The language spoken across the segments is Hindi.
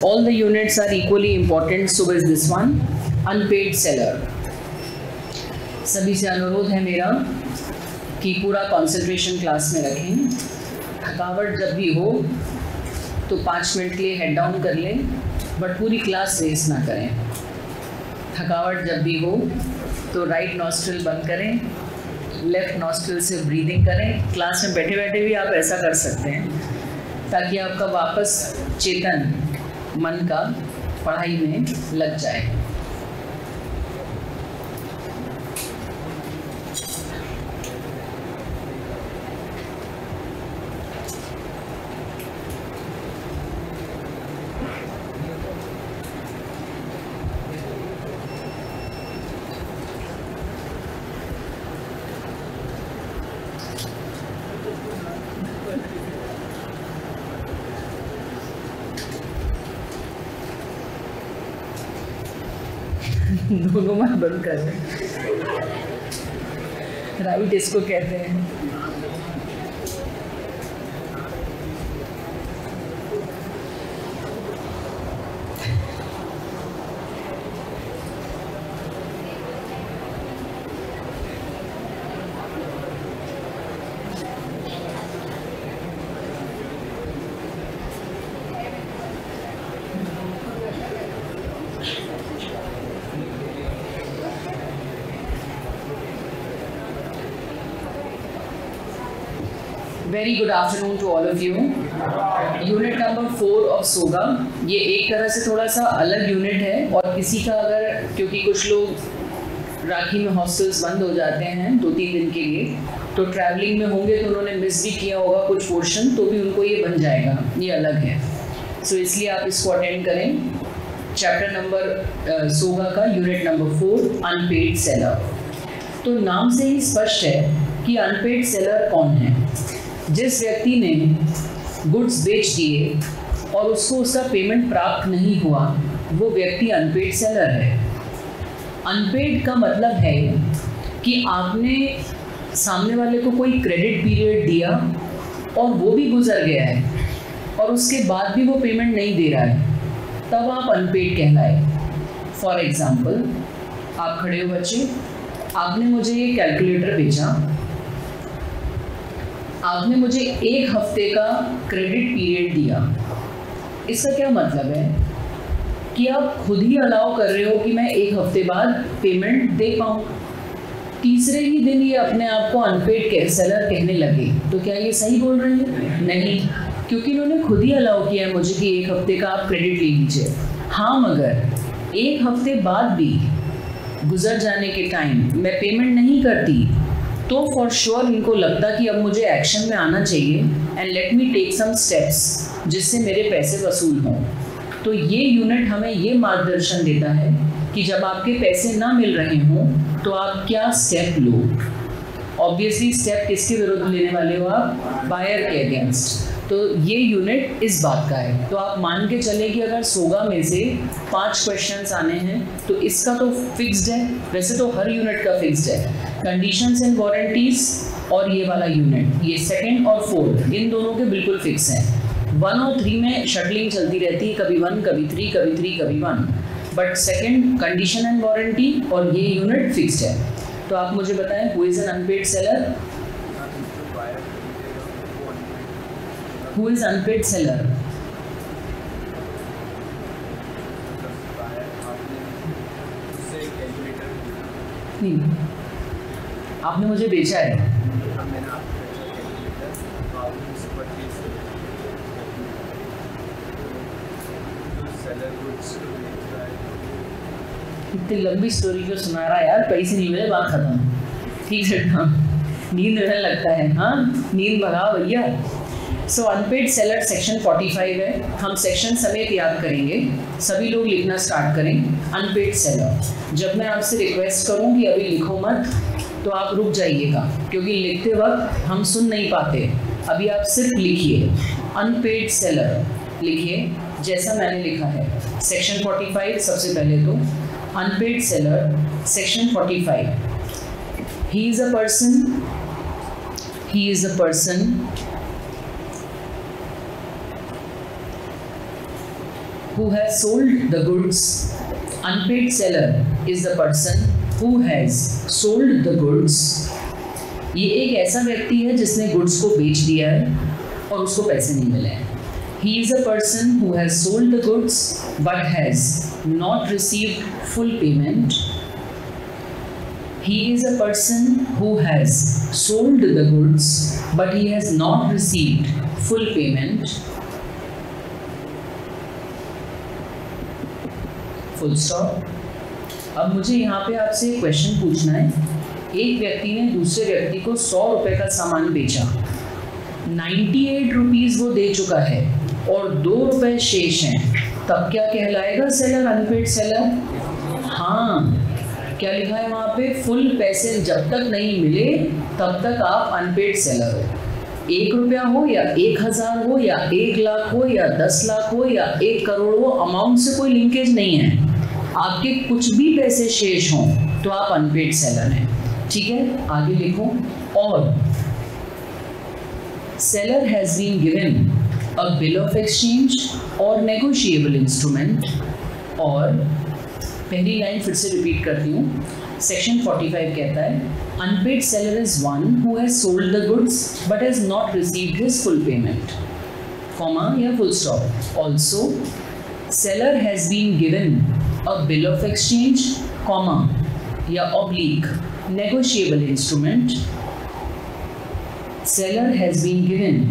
All the units are equally important, so is this one, unpaid seller. सभी से अनुरोध है मेरा कि पूरा कंसंट्रेशन क्लास में रखें। थकावट जब भी हो तो 5 मिनट के लिए हेड डाउन कर लें, बट पूरी क्लास रेस ना करें। थकावट जब भी हो तो राइट नॉस्ट्रिल बंद करें, लेफ्ट नॉस्ट्रिल से ब्रीदिंग करें। क्लास में बैठे बैठे भी आप ऐसा कर सकते हैं ताकि आपका वापस चेतन मन का पढ़ाई में लग जाए। दोनों में बंद कर दें। राइट इसको कहते हैं। Very good afternoon to all of you. Unit number 4 of SOGA, ये एक तरह से थोड़ा सा अलग यूनिट है, और किसी का अगर, क्योंकि कुछ लोग राखी में हॉस्टल्स बंद हो जाते हैं 2-3 दिन के लिए, तो ट्रैवलिंग में होंगे तो उन्होंने मिस भी किया होगा कुछ पोर्शन, तो भी उनको ये बन जाएगा, ये अलग है। सो इसलिए आप इसको अटेंड करें। चैप्टर नंबर सोगा का यूनिट नंबर 4, अनपेड सेलर। तो नाम से ही स्पष्ट है कि अनपेड सेलर कौन है। जिस व्यक्ति ने गुड्स बेच दिए और उसको उसका पेमेंट प्राप्त नहीं हुआ, वो व्यक्ति अनपेड सेलर है। अनपेड का मतलब है कि आपने सामने वाले को कोई क्रेडिट पीरियड दिया और वो भी गुजर गया है और उसके बाद भी वो पेमेंट नहीं दे रहा है, तब आप अनपेड कहलाए। फॉर एग्जाम्पल, आप खड़े हो बच्चे, आपने मुझे ये कैलकुलेटर भेजा, आपने मुझे 1 हफ्ते का क्रेडिट पीरियड दिया। इसका क्या मतलब है कि आप खुद ही अलाउ कर रहे हो कि मैं 1 हफ्ते बाद पेमेंट दे पाऊँ। तीसरे ही दिन ये अपने आप को अनपेड सेलर कहने लगे, तो क्या ये सही बोल रहे हैं? नहीं, क्योंकि इन्होंने खुद ही अलाउ किया है मुझे कि 1 हफ्ते का आप क्रेडिट ले लीजिए। हाँ, मगर 1 हफ्ते बाद भी गुजर जाने के टाइम मैं पेमेंट नहीं करती, तो फॉर श्योर इनको लगता कि अब मुझे एक्शन में आना चाहिए and let me take some steps जिससे मेरे पैसे वसूल हों। तो ये यूनिट हमें ये मार्गदर्शन देता है कि जब आपके पैसे ना मिल रहे हों तो आप क्या स्टेप लो। ऑब्वियसली स्टेप किसके विरुद्ध लेने वाले हो आप? बायर के अगेंस्ट। तो ये यूनिट इस बात का है। तो आप मान के चलें कि अगर सोगा में से 5 क्वेश्चंस आने हैं तो इसका तो फिक्स्ड है, वैसे तो हर यूनिट का फिक्स्ड है। कंडीशंस एंड वारंटीज और ये वाला यूनिट, ये 2nd और 4th, इन दोनों के बिल्कुल फिक्स हैं। 1 और 3 में शटलिंग चलती रहती है, कभी 1 कभी 3 कभी 3 कभी 1, but 2nd condition and warranty और ये यूनिट फिक्स्ड है। तो आप मुझे बताएं, who is an unpaid seller? Who is unpaid seller? नहीं, आपने मुझे बेचा है। इतनी लंबी स्टोरी क्यों सुना रहा है यार? पैसे नहीं मिले, बात खत्म। ठीक है, नींद रहने लगता है। हाँ, नींद भगाओ भैया। सो अनपेड सेलर सेक्शन 45 है, हम सेक्शन समेत याद करेंगे। सभी लोग लिखना स्टार्ट करें। अनपेड सेलर, जब मैं आपसे रिक्वेस्ट करूं कि अभी लिखो मत, तो आप रुक जाइएगा, क्योंकि लिखते वक्त हम सुन नहीं पाते। अभी आप सिर्फ लिखिए, अनपेड सेलर लिखिए जैसा मैंने लिखा है। सेक्शन 45 सबसे पहले तो unpaid seller, section 45, he is a person who has sold the goods. Unpaid seller is the person who has sold the goods. ये एक ऐसा व्यक्ति है जिसने गुड्स को बेच दिया है और उसको पैसे नहीं मिले हैं. He is a person who has sold the goods but has not received full payment. He is a person who has sold the goods but he has not received full payment. Full stop. अब मुझे यहाँ पे आपसे एक क्वेश्चन पूछना है. एक व्यक्ति ने दूसरे व्यक्ति को 100 रुपये का सामान बेचा, 98 रुपीज़ वो दे चुका है और 2 रुपये शेष हैं, तब क्या कहलाएगा सेलर, अनपेड सेलर? हाँ, क्या लिखा है वहाँ पे? फुल पैसे जब तक नहीं मिले तब तक आप अनपेड सेलर हो. 1 रुपया हो या 1000 हो या 1 लाख हो या 10 लाख हो या 1 करोड़ हो, अमाउंट से कोई लिंकेज नहीं है. आपके कुछ भी पैसे शेष हों तो आप अनपेड सेलर हैं. ठीक है, आगे लिखो. और seller has been given a bill of exchange और नेगोशिएबल इंस्ट्रूमेंट. और पहली लाइन फिर से रिपीट करती हूँ. सेक्शन 45 कहता है unpaid seller is one who has sold the goods but has not received his full payment, comma या full stop. Also seller has been given a bill of exchange, comma या oblique negotiable instrument. Seller has been given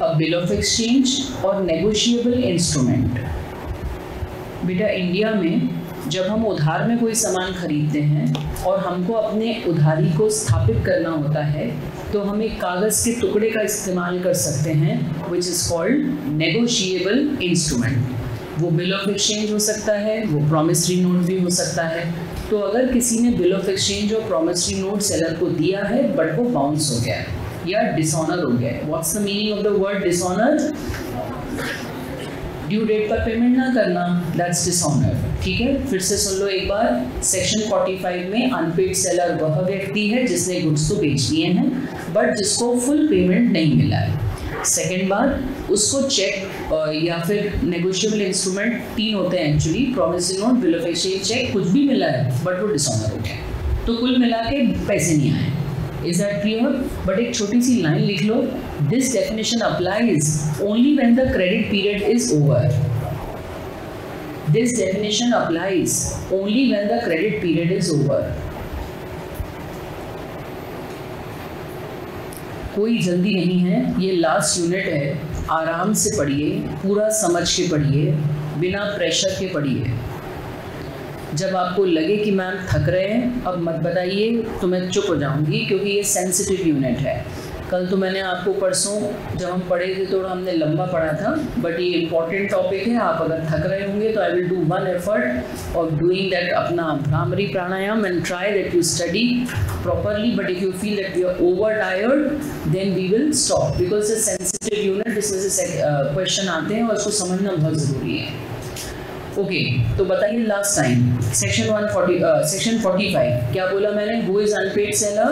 a bill of exchange or negotiable instrument. बेटा इंडिया में जब हम उधार में कोई सामान खरीदते हैं और हमको अपने उधारी को स्थापित करना होता है तो हम एक कागज़ के टुकड़े का इस्तेमाल कर सकते हैं which is called negotiable instrument. वो बिल ऑफ एक्सचेंज हो सकता है, वो प्रॉमिसरी नोट भी हो सकता है. तो अगर किसी ने बिल ऑफ एक्सचेंज और प्रॉमिसरी नोट सेलर को दिया है बट वो बाउंस हो गया है या डिसऑनर हो गया है. What's the meaning of the word dishonour? Due date पर पेमेंट ना करना, दैट्स डिसऑनर. ठीक है, फिर से सुन लो एक बार. सेक्शन 45 में अनपेड सेलर वह व्यक्ति है जिसने गुड्स तो बेच दिए हैं बट जिसको फुल पेमेंट नहीं मिला है. सेकेंड बात, उसको चेक या फिर नेगोशिएबल इंस्ट्रूमेंट 3 होते हैं actually, promissory note, bill of exchange, cheque, कुछ भी मिला है बट वो डिसऑनर हो गया, तो कुल मिला के पैसे नहीं आए. Is that clear? बट एक छोटी सी लाइन लिख लो. This definition applies only when the credit period is over. This definition applies only when the credit period is over. कोई जल्दी नहीं है, ये लास्ट यूनिट है, आराम से पढ़िए, पूरा समझ के पढ़िए, बिना प्रेशर के पढ़िए. जब आपको लगे कि मैम थक रहे हैं अब मत बताइए तो मैं चुप हो जाऊंगी, क्योंकि ये सेंसिटिव यूनिट है. कल तो मैंने आपको परसों जब हम पढ़े थे थोड़ा हमने लंबा पढ़ा था, बट ये इम्पॉर्टेंट टॉपिक है. आप अगर थक रहे होंगे तो I will do one effort of doing that अपना bhramari pranayama and try that you study properly. But if you feel that we are over tired, then we will stop because it's a sensitive unit. इसमें से क्वेश्चन आते हैं और उसको समझना बहुत ज़रूरी है. ओके, तो बताइए लास्ट टाइम सेक्शन 45 क्या बोला मैंने? Who is unpaid seller?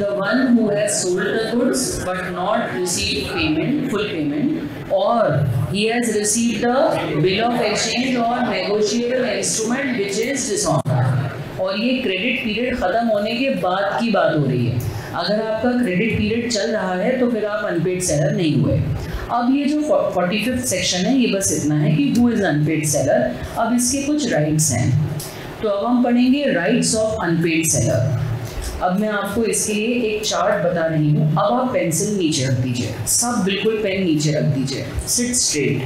The one who has sold the goods but not received payment, full payment, or he has received a bill of exchange or negotiable instrument which is dishonor. और ये क्रेडिट पीरियड ख़त्म होने के बाद की बात हो रही है. अगर आपका क्रेडिट पीरियड चल रहा है तो फिर आप अनपेड सेलर नहीं हुए. अब ये जो 45th सेक्शन है ये बस इतना है कि हु इज़ अनपेड सेलर. अब इसके कुछ राइट्स हैं, तो अब हम पढ़ेंगे राइट्स ऑफ अनपेड सेलर. अब मैं आपको इसके लिए एक चार्ट बता रही हूँ. अब आप पेंसिल नीचे रख दीजिए, सब बिल्कुल पेन नीचे रख दीजिए, सिट स्ट्रेट.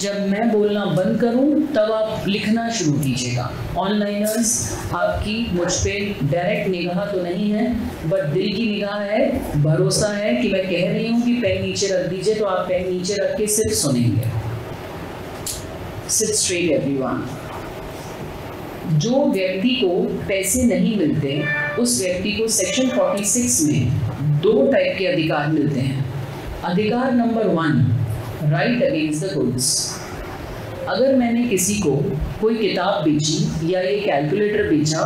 जब मैं बोलना बंद करूं तब आप लिखना शुरू कीजिएगा. ऑनलाइनर्स, आपकी मुझ पे डायरेक्ट निगाह तो नहीं है बट दिल की निगाह है. भरोसा है कि मैं कह रही हूं कि पेन नीचे रख दीजिए, तो आप पेन नीचे रख के सिर्फ सुनेंगे. Seat straight everyone. जो व्यक्ति को पैसे नहीं मिलते उस व्यक्ति को सेक्शन 46 में 2 टाइप के अधिकार मिलते हैं. अधिकार number 1, right against the goods. अगर मैंने किसी को कोई किताब बेची या ये कैलकुलेटर बेचा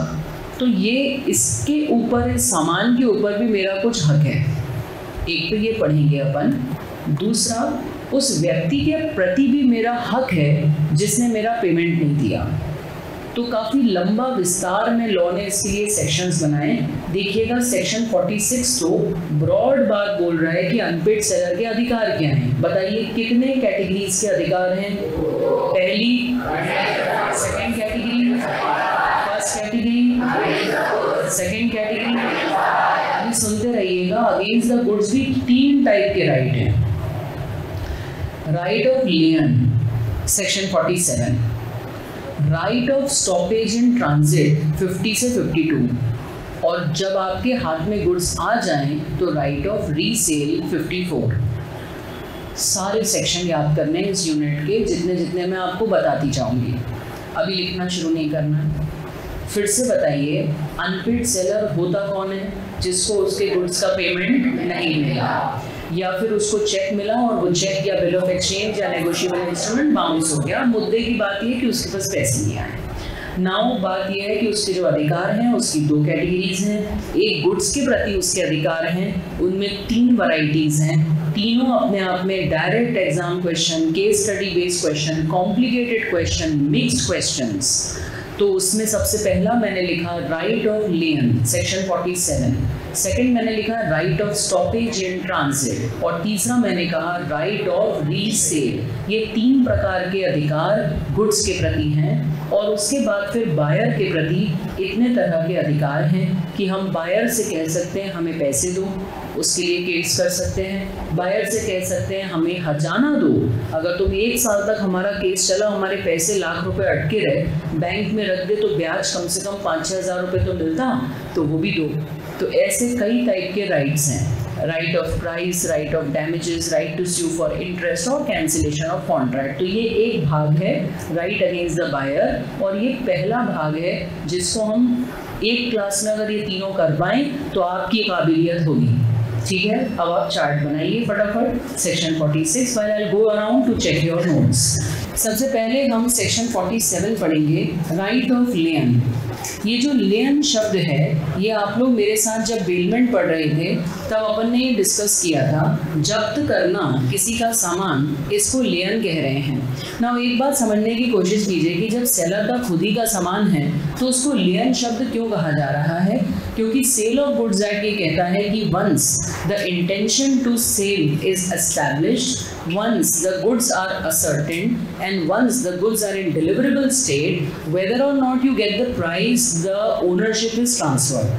तो ये इसके ऊपर, इस सामान के ऊपर भी मेरा कुछ हक है. एक तो ये पढ़ेंगे अपन. दूसरा, उस व्यक्ति के प्रति भी मेरा हक है जिसने मेरा पेमेंट नहीं दिया। तो काफ़ी लंबा विस्तार में लॉ ने इसके लिए सेक्शंस बनाए। देखिएगा सेक्शन 46 तो ब्रॉड बात बोल रहा है कि अनपेड सेलर के अधिकार क्या हैं। बताइए कितने कैटेगरीज के अधिकार हैं? पहली, second category, first category, second category. अभी सुनते रहिएगा। अगेंस्ट द गुड्स भी 3 टाइप के राइट हैं। Right of लियन section 47, right of stoppage in transit 50 से 52, और जब आपके हाथ में गुड्स आ जाएं तो राइट ऑफ रीसेल 54। सारे सेक्शन याद करने हैं इस यूनिट के, जितने जितने मैं आपको बताती जाऊंगी। अभी लिखना शुरू नहीं करना है। फिर से बताइए, अनपेड सेलर होता कौन है? जिसको उसके गुड्स का पेमेंट नहीं मिला, या फिर उसको चेक मिला और वो चेक या बिल ऑफ एक्सचेंज या नेगोशिएबल इंस्ट्रूमेंट बाउंस हो गया। मुद्दे की बात ये है कि उसके पास पैसे नहीं आए। नाउ बात यह है कि उसके जो अधिकार हैं उसकी 2 कैटेगरीज हैं। एक, गुड्स के प्रति उसके अधिकार हैं, उनमें 3 वैरायटीज हैं। तीनों अपने आप में direct exam question, case study based question, complicated question, mixed questions. तो उसमें सबसे पहला मैंने लिखा राइट ऑफ लियन सेक्शन 47, सेकंड मैंने लिखा right of stoppage in transit, और तीसरा मैंने कहा राइट ऑफ रीसेल। ये 3 प्रकार के अधिकार गुड्स के प्रति हैं। और उसके बाद फिर बायर के प्रति इतने तरह के अधिकार हैं कि हम बायर से कह सकते हैं हमें पैसे दो, उसके लिए केस कर सकते हैं। बायर से कह सकते हैं हमें हर्जाना दो, अगर तुम 1 साल तक हमारा केस चला, हमारे पैसे लाख रुपए अटके रहे, बैंक में रख दे तो ब्याज कम से कम 5-6 हज़ार रुपये तो मिलता, तो वो भी दो। तो ऐसे कई टाइप के राइट्स हैं। Right of price, right of damages, right to sue for interest और कैंसिलेशन ऑफ कॉन्ट्रैक्ट। तो ये एक भाग है राइट अगेंस्ट द बायर, और ये पहला भाग है जिसको हम एक क्लास में अगर ये तीनों कर पाएँ तो आपकी काबिलियत होगी। ठीक है, अब आप चार्ट बनाइए फटाफट। Section 46 while I go around to check your notes. सबसे पहले हम सेक्शन 47 पढ़ेंगे, राइट ऑफ लियन। ये जो लियन शब्द है, ये आप लोग मेरे साथ जब बेलमेंट पढ़ रहे थे तब अपन ने ये डिस्कस किया था। जब्त करना किसी का सामान, इसको लियन कह रहे हैं ना। एक बात समझने की कोशिश कीजिए कि जब सेलर का खुद ही का सामान है तो उसको लियन शब्द क्यों कहा जा रहा है? क्योंकि सेल ऑफ गुड्स एक्ट ये कहता है कि once the intention to sell is established, once the goods are ascertained and once the goods are in deliverable state, whether or not you get the price, the ownership is transferred.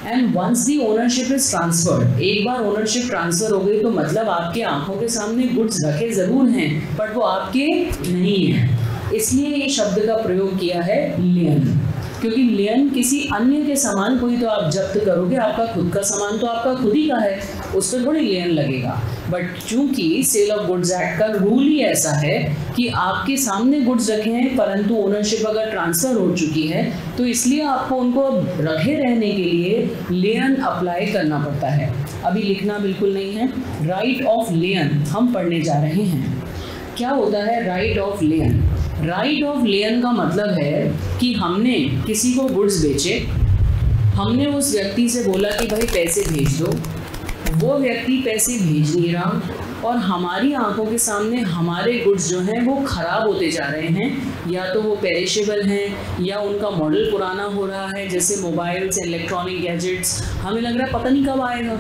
And once the ownership is transferred, एक बार ओनरशिप ट्रांसफर हो गई तो मतलब आपके आंखों के सामने गुड्स रखे जरूर हैं बट वो आपके नहीं हैं। इसलिए ये शब्द का प्रयोग किया है लियन, क्योंकि लियन किसी अन्य के सामान को ही तो आप जब्त करोगे, आपका खुद का सामान तो आपका खुद ही का है, उस पर थोड़ी लियन लगेगा। बट चूंकि सेल ऑफ गुड्स एक्ट का रूल ही ऐसा है कि आपके सामने गुड्स रखे हैं परंतु ओनरशिप अगर ट्रांसफर हो चुकी है तो इसलिए आपको उनको अब रखे रहने के लिए लियन अप्लाई करना पड़ता है। अभी लिखना बिल्कुल नहीं है। राइट ऑफ लियन हम पढ़ने जा रहे हैं। क्या होता है राइट ऑफ लियन? राइट ऑफ लियन का मतलब है कि हमने किसी को गुड्स बेचे, हमने उस व्यक्ति से बोला कि भाई पैसे भेज दो, वो व्यक्ति पैसे भेज नहीं रहा और हमारी आंखों के सामने हमारे गुड्स जो हैं वो ख़राब होते जा रहे हैं, या तो वो पेरिशेबल हैं या उनका मॉडल पुराना हो रहा है, जैसे मोबाइल्स, इलेक्ट्रॉनिक गैजेट्स। हमें लग रहा है पता नहीं कब आएगा,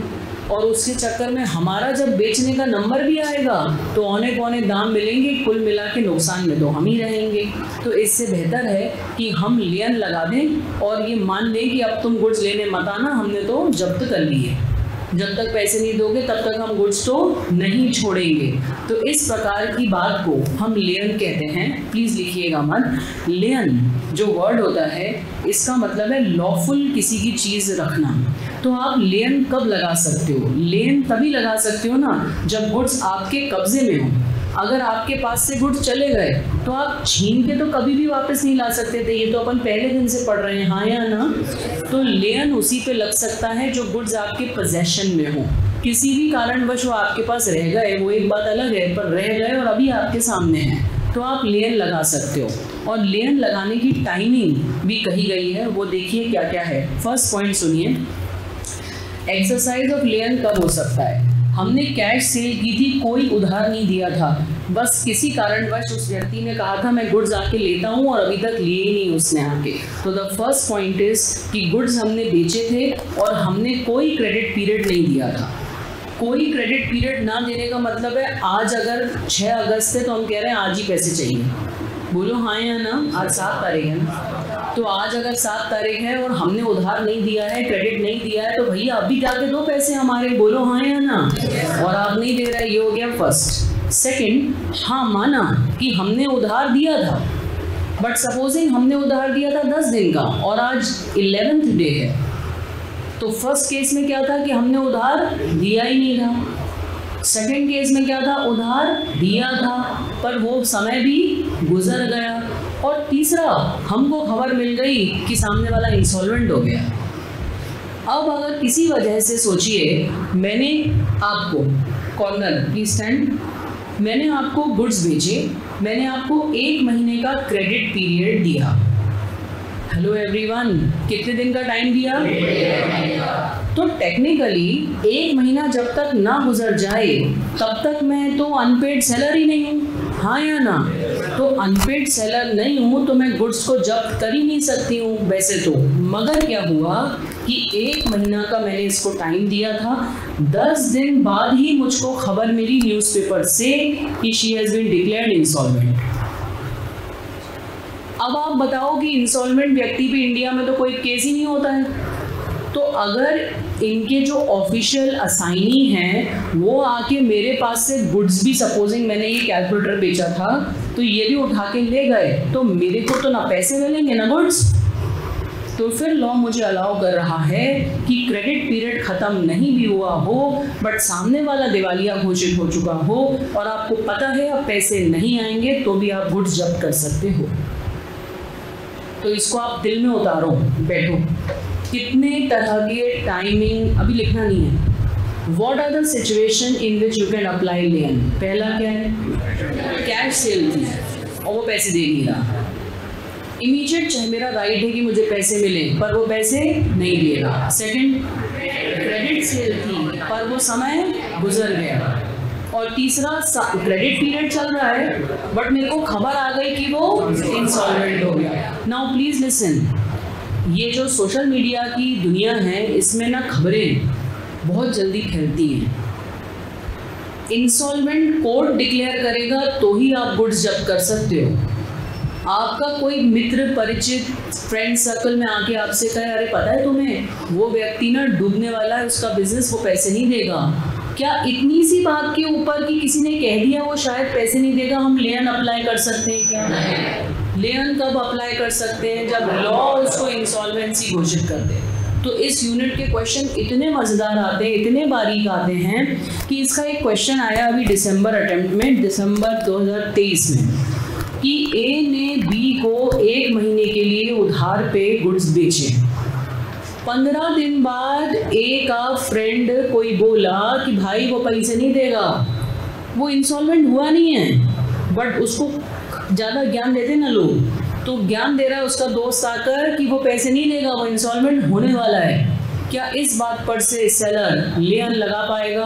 और उसके चक्कर में हमारा जब बेचने का नंबर भी आएगा तो औने पौने दाम मिलेंगे, कुल मिला के नुकसान में तो हम ही रहेंगे। तो इससे बेहतर है कि हम लियन लगा दें और ये मान लें कि अब तुम गुड्स लेने मत आना, हमने तो जब्त कर ली है, जब तक पैसे नहीं दोगे तब तक हम गुड्स तो नहीं छोड़ेंगे। तो इस प्रकार की बात को हम लियन कहते हैं। प्लीज़ लिखिएगा मत। लियन जो वर्ड होता है इसका मतलब है लॉफुल किसी की चीज़ रखना। तो आप लियन कब लगा सकते हो? लियन तभी लगा सकते हो ना जब गुड्स आपके कब्जे में हो। अगर आपके पास से गुड्स चले गए तो आप छीन के तो कभी भी वापस नहीं ला सकते थे, ये तो अपन पहले दिन से पढ़ रहे हैं, हाँ या ना? तो लियन उसी पे लग सकता है जो गुड्स आपके पोजेशन में हो। किसी भी कारणवश वो आपके पास रह गए, वो एक बात अलग है, पर रह गए और अभी आपके सामने है तो आप लियन लगा सकते हो। और लियन लगाने की टाइमिंग भी कही गई है, वो देखिए क्या क्या है। फर्स्ट पॉइंट सुनिए, एक्सरसाइज ऑफ लियन कब हो सकता है? हमने कैश सेल की थी, कोई उधार नहीं दिया था, बस किसी कारणवश उस व्यक्ति ने कहा था मैं गुड्स आके लेता हूँ और अभी तक लिए ही नहीं उसने आके। तो द फर्स्ट पॉइंट इज कि गुड्स हमने बेचे थे और हमने कोई क्रेडिट पीरियड नहीं दिया था। कोई क्रेडिट पीरियड ना देने का मतलब है आज अगर 6 अगस्त है तो हम कह रहे हैं आज ही पैसे चाहिए। बोलो हाँ या ना। आज 7 तारीख है ना, तो आज अगर 7 तारीख है और हमने उधार नहीं दिया है, क्रेडिट नहीं दिया है, तो भैया अभी जाके दो पैसे हमारे। बोलो हाँ या ना। और आप नहीं दे रहे, ये हो गया फर्स्ट। सेकंड, हाँ माना कि हमने उधार दिया था, बट सपोजिंग हमने उधार दिया था 10 दिन का और आज 11th डे है, तो फर्स्ट केस में क्या था कि हमने उधार दिया ही नहीं था। सेकंड केस में क्या था, उधार दिया था पर वो समय भी गुजर गया। और तीसरा, हमको खबर मिल गई कि सामने वाला इंसॉल्वेंट हो गया। अब अगर किसी वजह से सोचिए, मैंने आपको कॉर्नर प्लीज स्टैंड, मैंने आपको गुड्स बेचे, मैंने आपको 1 महीने का क्रेडिट पीरियड दिया। हेलो एवरीवन, कितने दिन का टाइम दिया? तो टेक्निकली 1 महीना जब तक ना गुजर जाए तब तक मैं तो अनपेड सेलर ही नहीं हूँ, हाँ या ना। तो अनपेड सेलर नहीं हूँ तो मैं गुड्स को जब्त कर ही नहीं सकती हूँ वैसे तो। मगर क्या हुआ कि 1 महीना का मैंने इसको टाइम दिया था, 10 दिन बाद ही मुझको खबर मिली न्यूज़पेपर से कि she has been declared insolvent. अब आप बताओ कि इंसॉल्वेंट व्यक्ति पे इंडिया में तो कोई केस ही नहीं होता है। तो अगर इनके जो ऑफिशियल असाइनी हैं वो आके मेरे पास से गुड्स भी, सपोजिंग मैंने ये कैलकुलेटर बेचा था तो ये भी उठा के ले गए, तो मेरे को तो ना पैसे मिलेंगे ना गुड्स। तो फिर लॉ मुझे अलाउ कर रहा है कि क्रेडिट पीरियड ख़त्म नहीं भी हुआ हो बट सामने वाला दिवालिया घोषित हो चुका हो और आपको पता है अब पैसे नहीं आएंगे तो भी आप गुड्स जब्त कर सकते हो। तो इसको आप दिल में उतारो, बैठो। कितने तरह के टाइमिंग अभी लिखना नहीं है। What are the situation in which you can apply lien. पहला क्या है, कैश सेल थी और वो पैसे दे नहीं रहा। इमीडिएट मेरा राइट है कि मुझे पैसे मिले पर वो पैसे नहीं दे रहा। सेकंड, क्रेडिट सेल थी पर वो समय गुजर गया। और तीसरा, क्रेडिट पीरियड चल रहा है बट मेरे को खबर आ गई कि वो इंसॉल्वेंट हो गया। नाउ प्लीज लिसन, ये जो सोशल मीडिया की दुनिया है इसमें ना खबरें बहुत जल्दी फैलती हैं। इंसॉल्वेंट कोर्ट डिक्लेयर करेगा तो ही आप गुड्स जब्त कर सकते हो। आपका कोई मित्र, परिचित, फ्रेंड सर्कल में आके आपसे कहे अरे पता है तुम्हें वो व्यक्ति ना डूबने वाला है, उसका बिजनेस, वो पैसे नहीं देगा। क्या इतनी सी बात के ऊपर कि किसी ने कह दिया वो शायद पैसे नहीं देगा, हम लेन अप्लाई कर सकते हैं क्या? लेन कब अप्लाई कर सकते हैं? जब लॉ उसको इंसॉल्वेंसी घोषित कर दे। तो इस यूनिट के क्वेश्चन इतने मज़ेदार आते हैं, इतने बारीक आते हैं कि इसका एक क्वेश्चन आया अभी दिसंबर अटेम्प्ट में, दिसंबर 2023 में, कि ए ने बी को 1 महीने के लिए उधार पे गुड्स बेचे। 15 दिन बाद ए का फ्रेंड कोई बोला कि भाई वो पैसे नहीं देगा, वो इंसॉल्वेंट हुआ नहीं है बट उसको ज़्यादा ज्ञान देते ना लोग, तो ज्ञान दे रहा है उसका दोस्त आकर कि वो पैसे नहीं देगा, वो इंसॉल्वेंट होने वाला है। क्या इस बात पर से सेलर लेन लगा पाएगा?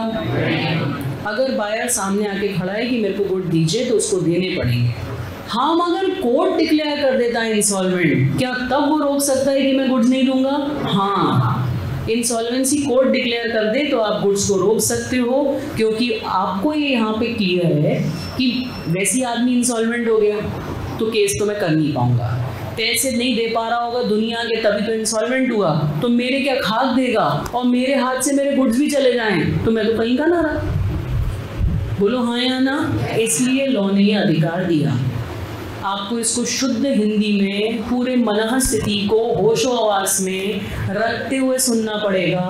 अगर बायर सामने आके खड़ा है कि मेरे को गुड दीजिए तो उसको देने पड़ेंगे। हाँ, मगर कोर्ट डिक्लेयर कर देता है इंसॉल्वेंट, क्या तब वो रोक सकता है कि मैं गुड्स नहीं दूंगा? हाँ, इंसॉल्वेंसी कोर्ट डिक्लेयर कर दे तो आप गुड्स को रोक सकते हो, क्योंकि आपको ये यहाँ पे क्लियर है कि वैसी आदमी इंसॉल्वेंट हो गया तो केस तो मैं कर नहीं पाऊंगा, पैसे नहीं दे पा रहा होगा दुनिया के तभी तो इंसॉल्वेंट हुआ, तो मेरे क्या खाक देगा और मेरे हाथ से मेरे गुड्स भी चले जाएं तो मैं तो कहीं का ना रहा। बोलो हाँ या ना। इसलिए लॉ ने यह अधिकार दिया। आपको इसको शुद्ध हिंदी में पूरे मनः स्थिति को होशो हवास में रखते हुए सुनना पड़ेगा,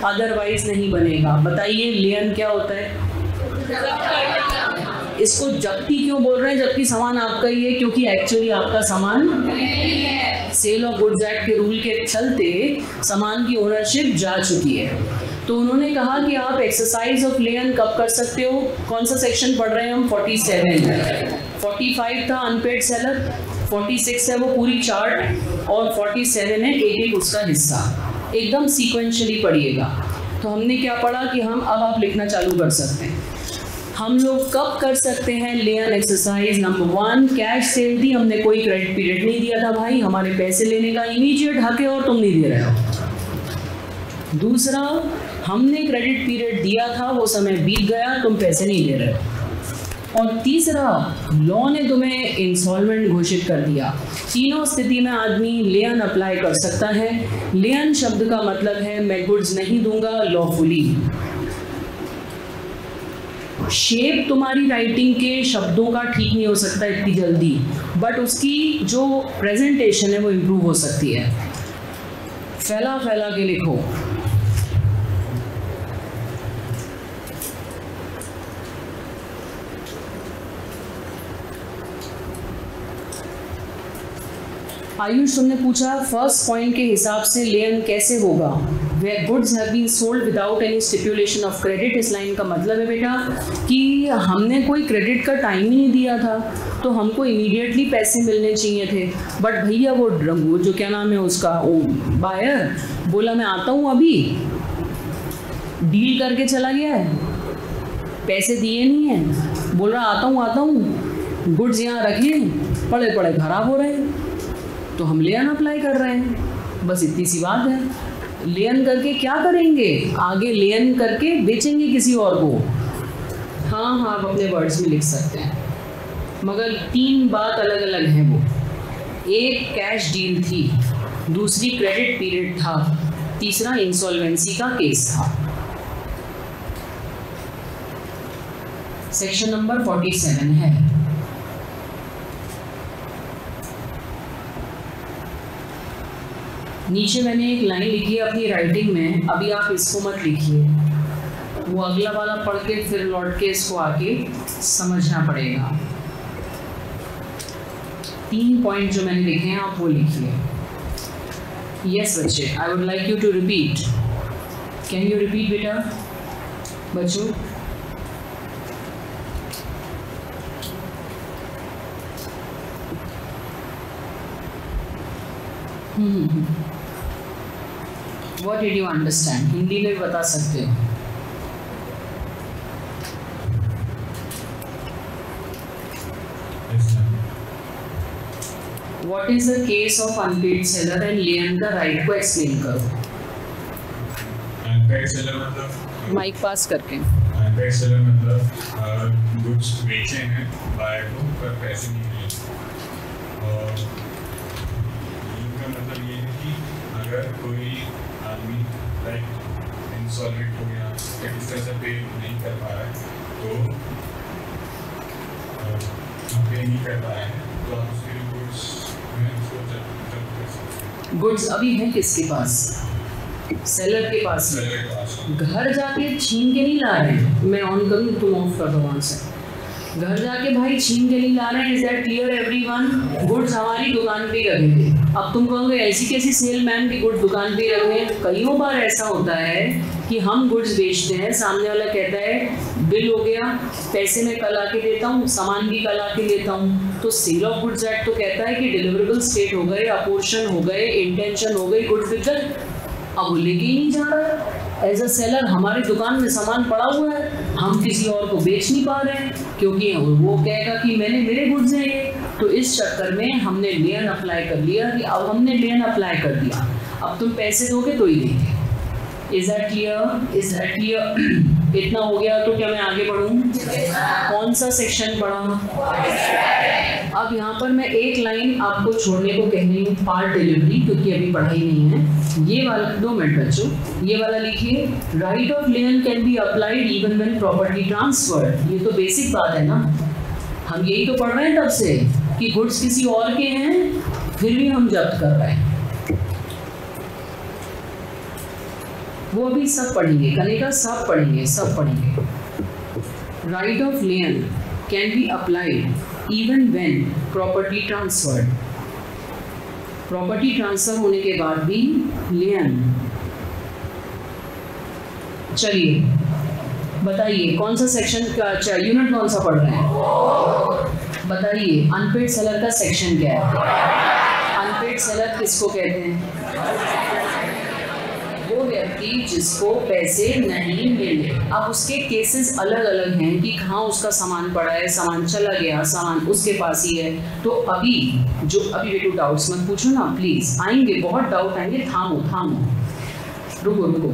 अदरवाइज नहीं बनेगा। बताइए लेन क्या होता है? इसको जब्ती क्यों बोल रहे हैं जबकि सामान आपका ही है? क्योंकि एक्चुअली आपका सामान सेल ऑफ गुड्स एक्ट के रूल के चलते सामान की ओनरशिप जा चुकी है। तो उन्होंने कहा कि आप एक्सरसाइज ऑफ लेन कब कर सकते हो? कौन सा सेक्शन पढ़ रहे हैं हम? 47। 45 था अनपेड सेलर, 46 है वो पूरी चार्ट और 47 है एक एक उसका हिस्सा। एकदम सीक्वेंशियली पढ़िएगा। तो हमने क्या पढ़ा कि हम अब आप लिखना चालू कर सकते हैं। हम लोग कब कर सकते हैं लेन एक्सरसाइज? नंबर 1, कैश सेल थी, हमने कोई क्रेडिट पीरियड नहीं दिया था भाई, हमारे पैसे लेने का इमीडिएट हक है और तुम नहीं दे रहे हो। दूसरा, हमने क्रेडिट पीरियड दिया था, वो समय बीत गया, तुम पैसे नहीं दे रहे हो। और तीसरा, लॉ ने तुम्हें इंसॉल्वेंट घोषित कर दिया। तीनों स्थिति में आदमी लेन अप्लाई कर सकता है। लेन शब्द का मतलब है मैं गुड्स नहीं दूंगा लॉफुली। शेप तुम्हारी राइटिंग के शब्दों का ठीक नहीं हो सकता इतनी जल्दी, बट उसकी जो प्रेजेंटेशन है वो इम्प्रूव हो सकती है। फैला फैला के लिखो। आयुष, तुमने पूछा फर्स्ट पॉइंट के हिसाब से लेन कैसे होगा? Where goods have been sold without any stipulation of credit। इस लाइन का मतलब है बेटा कि हमने कोई क्रेडिट का टाइम ही नहीं दिया था, तो हमको इमीडिएटली पैसे मिलने चाहिए थे, बट भैया वो जो क्या नाम है उसका, वो बायर बोला मैं आता हूँ, अभी डील करके चला गया है, पैसे दिए नहीं है, बोल रहा आता हूँ, गुड्स यहाँ रखे पड़े पड़े खराब हो रहे हैं, तो हम लेन अप्लाई कर रहे हैं। बस इतनी सी बात है। लेन करके क्या करेंगे? आगे लेन करके बेचेंगे किसी और को। हाँ हाँ, आप अपने वर्ड्स में लिख सकते हैं, मगर 3 बात अलग अलग हैं वो। एक कैश डील थी, दूसरी क्रेडिट पीरियड था, तीसरा इंसॉल्वेंसी का केस था। सेक्शन नंबर 47 है। नीचे मैंने एक लाइन लिखी है अपनी राइटिंग में, अभी आप इसको मत लिखिए, वो अगला वाला पढ़ के फिर लौट के इसको आके समझना पड़ेगा। 3 पॉइंट जो मैंने लिखे हैं आप वो लिखिए। यस बच्चे, I would like you to repeat. Can you repeat बेटा? बच्चों What did you understand? Hindi में बता सकते हो। What is the case of unpaid seller and लेन का राइट को एक्सप्लेन करो। अनपेड सेलर मतलब माइक पास करके। अनपेड सेलर मतलब गुड्स बेचे हैं बायर को पर पैसे नहीं मिले, और इनका मतलब ये है कि अगर कोई आदमी लाइक इंसॉल्वेंट हो गया या किस तरह से पे नहीं कर पा रहा है, तो पे नहीं कर पा रहा है तो आप उसके गुड्स में उसको जब्त कर सकते हैं। गुड्स अभी है किसके पास? सेलर के पास। घर जाके छीन के नहीं ला रहे हैं, मैं ऑन करूँ तुम ऑफ कर दो वहाँ से। घर जाके भाई छीन के नहीं ला रहे हैं। Is that clear everyone? Goods हमारी दुकान पे ही रखे थे। अब तुम कहोगे ऐसी कैसी सेलमैन की गुड्स दुकान पे ही रखे हैं? कईयों बार ऐसा होता है कि हम गुड्स बेचते हैं, सामने वाला कहता है बिल हो गया, पैसे मैं कल आके देता हूँ, सामान भी कल आके लेता हूँ। तो सेल ऑफ गुड्स एक्ट तो कहता है कि डिलीवरेबल स्टेट हो गए, अपोर्शन हो गए, इंटेंशन हो गई, गुड्स विद अब वो लेके ही नहीं जा रहा है। एज अ सेलर हमारी दुकान में सामान पड़ा हुआ है, हम किसी और को बेच नहीं पा रहे हैं क्योंकि वो कहेगा कि मैंने मेरे गुड्स हैं ये। तो इस चक्कर में हमने लेन अप्लाई कर लिया कि अब हमने लेन अप्लाई कर दिया, अब तुम पैसे दोगे तो ही देंगे। Is that clear? Is that clear? इतना हो गया तो क्या मैं आगे बढ़ूँ? कौन सा सेक्शन पढ़ा? अब यहाँ पर मैं एक लाइन आपको छोड़ने को कह रही हूँ, पार्ट डिलीवरी, क्योंकि अभी पढ़ाई नहीं है। ये वाला 2 मिनट बच्चों, ये वाला लिखिए। Right of lane can be applied even when property transferred. ये तो बेसिक बात है ना, हम यही तो पढ़ रहे हैं तब से कि गुड्स किसी और के हैं फिर भी हम जब्त कर रहे हैं। वो अभी सब पढ़ेंगे, कनेका सब पढ़ेंगे, सब पढ़ेंगे। Right of lane can be applied even when property transferred। Property transfer होने के बाद भी लेन। चलिए बताइए कौन सा सेक्शन का, अच्छा यूनिट कौन सा पढ़ रहे हैं बताइए। अनपेड सेलर का सेक्शन क्या है? अनपेड सेलर किसको कहते हैं? वो व्यक्ति व्यक्ति जिसको पैसे नहीं मिले। अब उसके केसेस अलग अलग हैं कि कहाँ उसका सामान पड़ा है, सामान चला गया, सामान उसके पास ही है। तो अभी बेटू डाउट्स मत पूछो ना प्लीज़, आएंगे बहुत डाउट आएंगे, थामो रुको।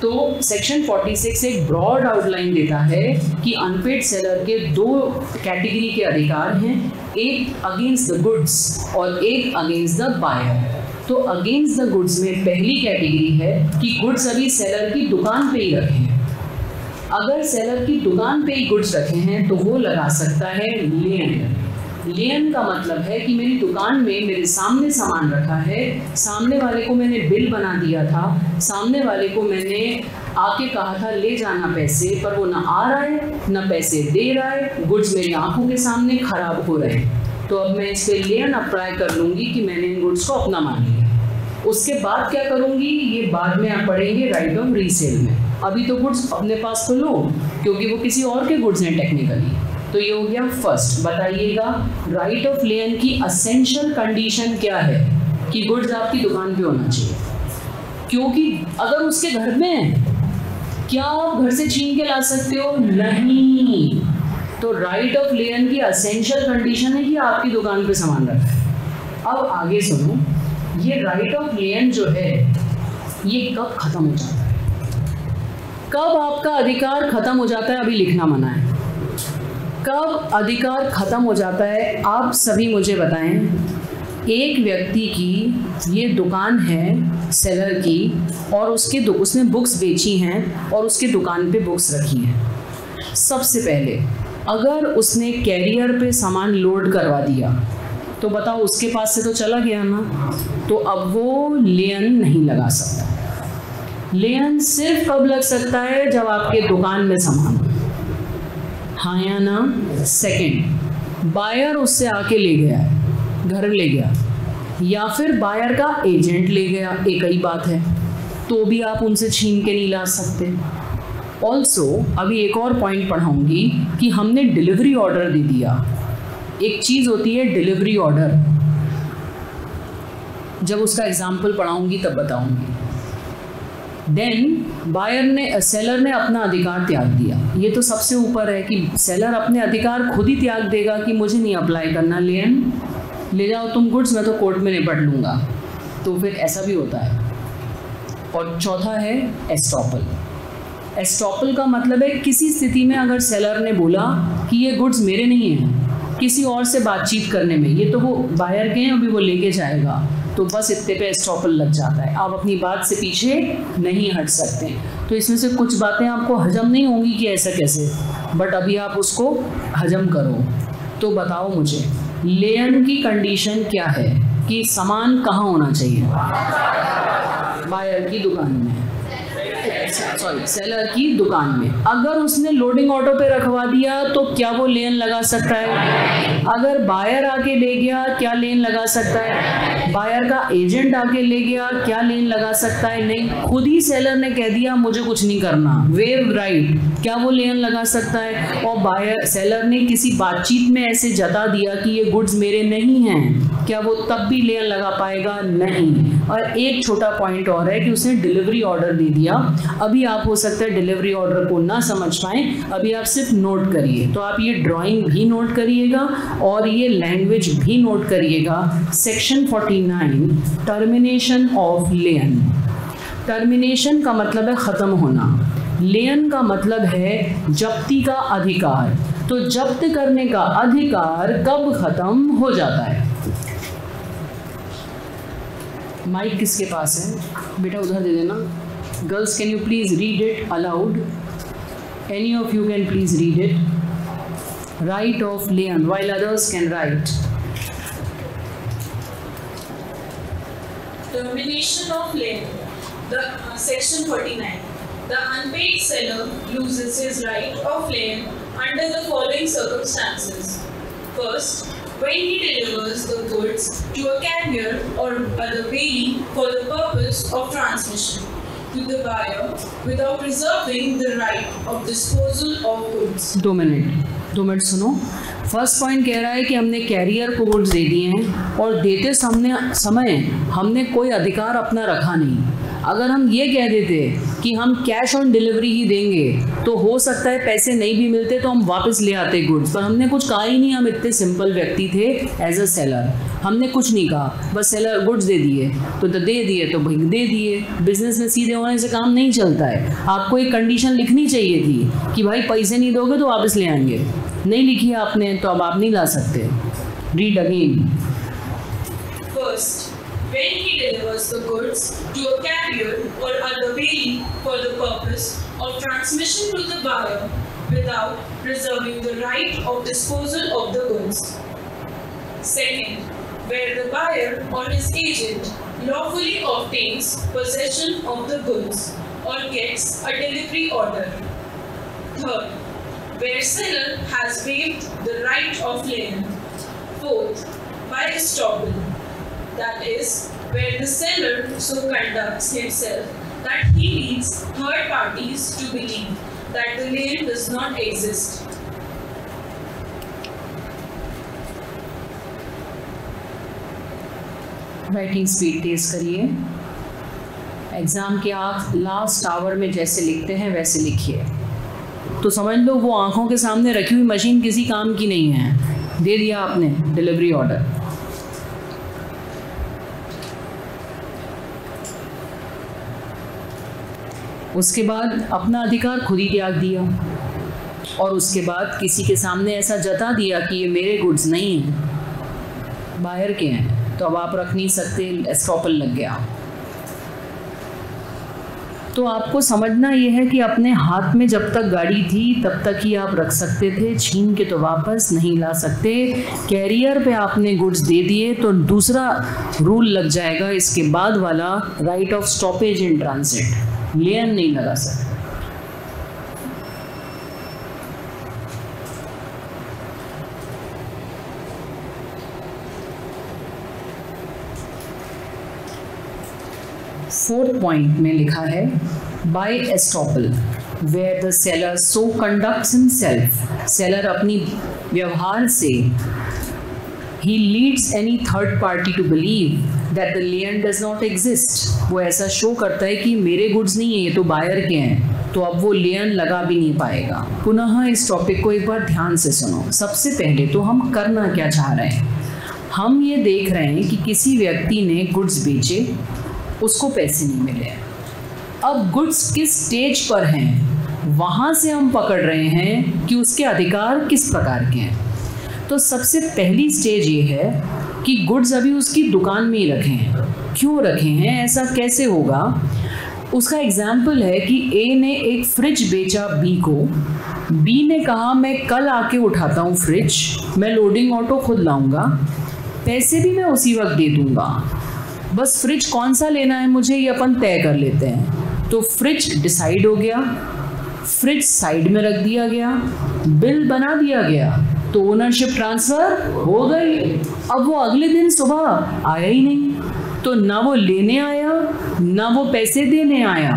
तो सेक्शन 46 एक ब्रॉड आउटलाइन देता है कि अनपेड सेलर के 2 कैटेगरी के अधिकार हैं, एक अगेंस्ट द गुड्स और एक अगेंस्ट द बायर। तो अगेंस्ट द गुड्स में पहली कैटेगरी है कि गुड्स अभी सेलर की दुकान पे ही रखे हैं। अगर सेलर की दुकान पे ही गुड्स रखे हैं तो वो लगा सकता है लेन। लेन का मतलब है कि मेरी दुकान में मेरे सामने सामान रखा है, सामने वाले को मैंने बिल बना दिया था, सामने वाले को मैंने आके कहा था ले जाना पैसे, पर वो ना आ रहा है ना पैसे दे रहा है, गुड्स मेरी आंखों के सामने खराब हो रहे हैं। तो अब मैं इस पर लेन अप्लाई कर लूँगी कि मैंने इन गुड्स को अपना मान लिया। उसके बाद क्या करूँगी ये बाद में आप पढ़ेंगे राइट ऑफ रीसेल में। अभी तो गुड्स अपने पास तो लो, क्योंकि वो किसी और के गुड्स हैं टेक्निकली। तो ये हो गया फर्स्ट। बताइएगा राइट ऑफ लेन की असेंशियल कंडीशन क्या है कि गुड्स आपकी दुकान पे होना चाहिए, क्योंकि अगर उसके घर में है क्या आप घर से छीन के ला सकते हो? नहीं। तो राइट ऑफ लेन की असेंशियल कंडीशन है कि आपकी दुकान पे सामान रखा है। अब आगे सुनो, ये राइट ऑफ लेन जो है ये कब खत्म हो जाता है, कब आपका अधिकार खत्म हो जाता है? अभी लिखना मना है। कब अधिकार खत्म हो जाता है आप सभी मुझे बताएं। एक व्यक्ति की ये दुकान है सेलर की और उसने बुक्स बेची हैं और उसके दुकान पे बुक्स रखी हैं। सबसे पहले अगर उसने कैरियर पे सामान लोड करवा दिया तो बताओ उसके पास से तो चला गया ना, तो अब वो लेन नहीं लगा सकता। लेन सिर्फ कब लग सकता है? जब आपके दुकान में सामान, हाँ या ना? सेकंड, बायर उससे आके ले गया है, घर ले गया, या फिर बायर का एजेंट ले गया, एक ही बात है, तो भी आप उनसे छीन के नहीं ला सकते। ऑल्सो अभी एक और पॉइंट पढ़ाऊंगी कि हमने डिलीवरी ऑर्डर दे दिया। एक चीज़ होती है डिलीवरी ऑर्डर, जब उसका एग्जाम्पल पढ़ाऊंगी तब बताऊंगी। देन सेलर ने अपना अधिकार त्याग दिया। ये तो सबसे ऊपर है कि सेलर अपने अधिकार खुद ही त्याग देगा कि मुझे नहीं अप्लाई करना लेन, ले जाओ तुम गुड्स, मैं तो कोर्ट में निपट लूँगा। तो फिर ऐसा भी होता है। और चौथा है एस्टॉपल। एस्टॉपल का मतलब है किसी स्थिति में अगर सेलर ने बोला कि ये गुड्स मेरे नहीं हैं, किसी और से बातचीत करने में, ये तो वो बायर के हैं, अभी वो लेके जाएगा, तो बस इतने पे एस्टॉपल लग जाता है। आप अपनी बात से पीछे नहीं हट सकते। तो इसमें से कुछ बातें आपको हजम नहीं होंगी कि ऐसा कैसे, बट अभी आप उसको हजम करो। तो बताओ मुझे लेन की कंडीशन क्या है कि सामान कहाँ होना चाहिए? बायर की दुकान में, सॉरी सेलर की दुकान में। अगर उसने लोडिंग ऑटो पे रखवा दिया तो क्या वो लेन लगा सकता है? अगर बायर आके ले गया क्या लेन लगा सकता है? बायर का एजेंट आके ले गया क्या लेन लगा सकता है? नहीं। खुद ही सेलर ने कह दिया मुझे कुछ नहीं करना, वेव राइट, क्या वो लेन लगा सकता है? और सेलर ने किसी बातचीत में ऐसे जता दिया कि ये गुड्स मेरे नहीं हैं, क्या वो तब भी लेन लगा पाएगा? नहीं। और एक छोटा पॉइंट और है कि उसने डिलीवरी ऑर्डर दे दिया। अभी आप हो सकता है डिलीवरी ऑर्डर को ना समझ पाएं, अभी आप सिर्फ नोट करिए। तो आप ये ड्राइंग भी नोट करिएगा और ये लैंग्वेज भी नोट करिएगा। Section 49 termination of lane. Termination का मतलब है ख़त्म होना, लेन का मतलब है जब्ती का अधिकार। तो जब्त करने का अधिकार कब ख़त्म हो जाता है? माइक किसके पास है? बेटा उधर दे देना। Girls can you please read it allowed? Any of you can please read it. Right of lane while others can write. Termination of lien. Section 49. The unpaid seller loses his right of lien under the following circumstances. First, when he delivers the goods to a carrier or other bailey for the purpose of transmission to the buyer without reserving the right of disposal of goods. 2 minute सुनो। फर्स्ट पॉइंट कह रहा है कि हमने कैरियर को गुड्स दे दिए हैं और देते समय हमने कोई अधिकार अपना रखा नहीं। अगर हम ये कह देते कि हम कैश ऑन डिलीवरी ही देंगे तो हो सकता है पैसे नहीं भी मिलते तो हम वापस ले आते गुड्स, पर हमने कुछ कहा ही नहीं। हम इतने सिंपल व्यक्ति थे एज अ सेलर, हमने कुछ नहीं कहा, बस सेलर गुड्स दे दिए तो दे दिए तो भाई दे दिए। बिजनेस में सीधे होने से काम नहीं चलता है। आपको एक कंडीशन लिखनी चाहिए थी कि भाई पैसे नहीं दोगे तो वापस ले आएंगे, नहीं लिखी है आपने तो अब आप नहीं ला सकते। Read again. First, when he delivers the goods to a carrier or other bailee for the purpose of transmission to the buyer without preserving the right of disposal of the goods. Second, where the buyer or his agent lawfully obtains possession of the goods or gets a delivery order. Third, where seller has waived the right of lien. Fourth, by estoppel. That is, where the seller so conducts himself that he leads third parties to believe that the lien does not exist. Writing speed तेज करिए। एग्ज़ाम के आप लास्ट आवर में जैसे लिखते हैं वैसे लिखिए। तो समझ लो वो आंखों के सामने रखी हुई मशीन किसी काम की नहीं है, दे दिया आपने डिलीवरी ऑर्डर। उसके बाद अपना अधिकार खुद ही त्याग दिया और उसके बाद किसी के सामने ऐसा जता दिया कि ये मेरे गुड्स नहीं हैं, बाहर के हैं, तो अब आप रख नहीं सकते, एस्टॉपल लग गया। तो आपको समझना ये है कि अपने हाथ में जब तक गाड़ी थी तब तक ही आप रख सकते थे, छीन के तो वापस नहीं ला सकते। कैरियर पे आपने गुड्स दे दिए तो दूसरा रूल लग जाएगा इसके बाद वाला, right of stoppage in transit, lien नहीं लगा सकते। फोर्थ पॉइंट में लिखा है by estoppel where the seller so conducts himself, seller अपनी व्यवहार से he leads any third party to believe that the lien does not exist, वो ऐसा शो करता है कि मेरे गुड्स नहीं है, ये तो बायर के हैं, तो अब वो लेन लगा भी नहीं पाएगा। पुनः इस टॉपिक को एक बार ध्यान से सुनो। सबसे पहले तो हम करना क्या चाह रहे हैं, हम ये देख रहे हैं कि किसी व्यक्ति ने गुड्स बेचे, उसको पैसे नहीं मिले, अब गुड्स किस स्टेज पर हैं वहाँ से हम पकड़ रहे हैं कि उसके अधिकार किस प्रकार के हैं। तो सबसे पहली स्टेज ये है कि गुड्स अभी उसकी दुकान में ही रखे हैं। क्यों रखे हैं, ऐसा कैसे होगा? उसका एग्जाम्पल है कि ए ने एक फ्रिज बेचा बी को, बी ने कहा मैं कल आके उठाता हूँ फ्रिज, मैं लोडिंग ऑटो खुद लाऊंगा, पैसे भी मैं उसी वक्त दे दूंगा, बस फ्रिज कौन सा लेना है मुझे ये अपन तय कर लेते हैं। तो फ्रिज डिसाइड हो गया, फ्रिज साइड में रख दिया गया, बिल बना दिया गया, तो ओनरशिप ट्रांसफर हो गई। अब वो अगले दिन सुबह आया ही नहीं, तो ना वो लेने आया ना वो पैसे देने आया।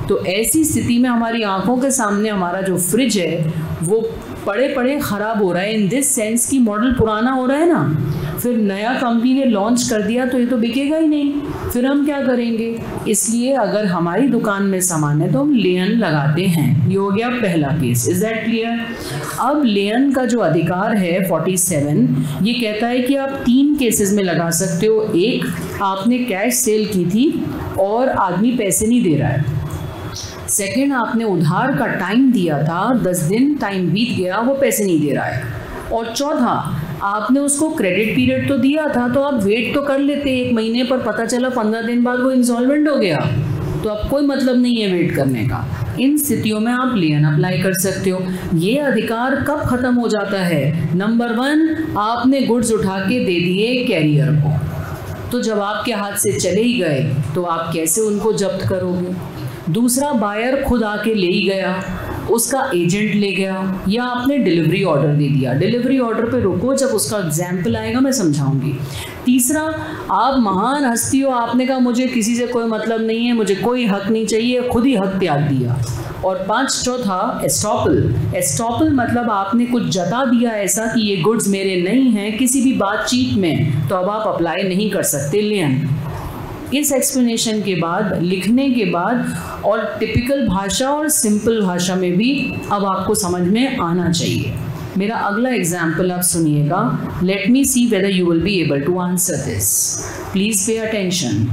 तो ऐसी स्थिति में हमारी आंखों के सामने हमारा जो फ्रिज है वो पड़े पड़े ख़राब हो रहा है, इन दिस सेंस कि मॉडल पुराना हो रहा है ना, फिर नया कंपनी ने लॉन्च कर दिया तो ये तो बिकेगा ही नहीं, फिर हम क्या करेंगे? इसलिए अगर हमारी दुकान में सामान है तो हम लेन लगाते हैं। ये हो गया पहला केस। Is that clear? अब लेन का जो अधिकार है 47, ये कहता है कि आप 3 केसेस में लगा सकते हो। एक, आपने कैश सेल की थी और आदमी पैसे नहीं दे रहा है। सेकेंड, आपने उधार का टाइम दिया था, 10 दिन टाइम बीत गया, वो पैसे नहीं दे रहा है। और चौथा, आपने उसको क्रेडिट पीरियड तो दिया था, तो आप वेट तो कर लेते 1 महीने पर, पता चला 15 दिन बाद वो इंसॉल्वेंट हो गया, तो अब कोई मतलब नहीं है वेट करने का। इन स्थितियों में आप लेन अप्लाई कर सकते हो। ये अधिकार कब खत्म हो जाता है? नंबर 1, आपने गुड्स उठा के दे दिए कैरियर को, तो जब आपके हाथ से चले ही गए तो आप कैसे उनको जब्त करोगे? दूसरा, बायर खुद आके ले ही गया, उसका एजेंट ले गया, या आपने डिलीवरी ऑर्डर दे दिया। डिलीवरी ऑर्डर पे रुको, जब उसका एग्जाम्पल आएगा मैं समझाऊंगी। तीसरा, आप महान हस्ती हो, आपने कहा मुझे किसी से कोई मतलब नहीं है, मुझे कोई हक नहीं चाहिए, खुद ही हक त्याग दिया। और 5, चौथा एस्टॉपल। एस्टॉपल मतलब आपने कुछ जता दिया ऐसा कि ये गुड्स मेरे नहीं हैं किसी भी बातचीत में, तो अब आप अप्लाई नहीं कर सकते लेन। इस एक्सप्लेनेशन के बाद, लिखने के बाद और टिपिकल भाषा और सिंपल भाषा में भी अब आपको समझ में आना चाहिए। मेरा अगला एग्जाम्पल आप सुनिएगा। Let me see whether you will be able to answer this. Please pay attention.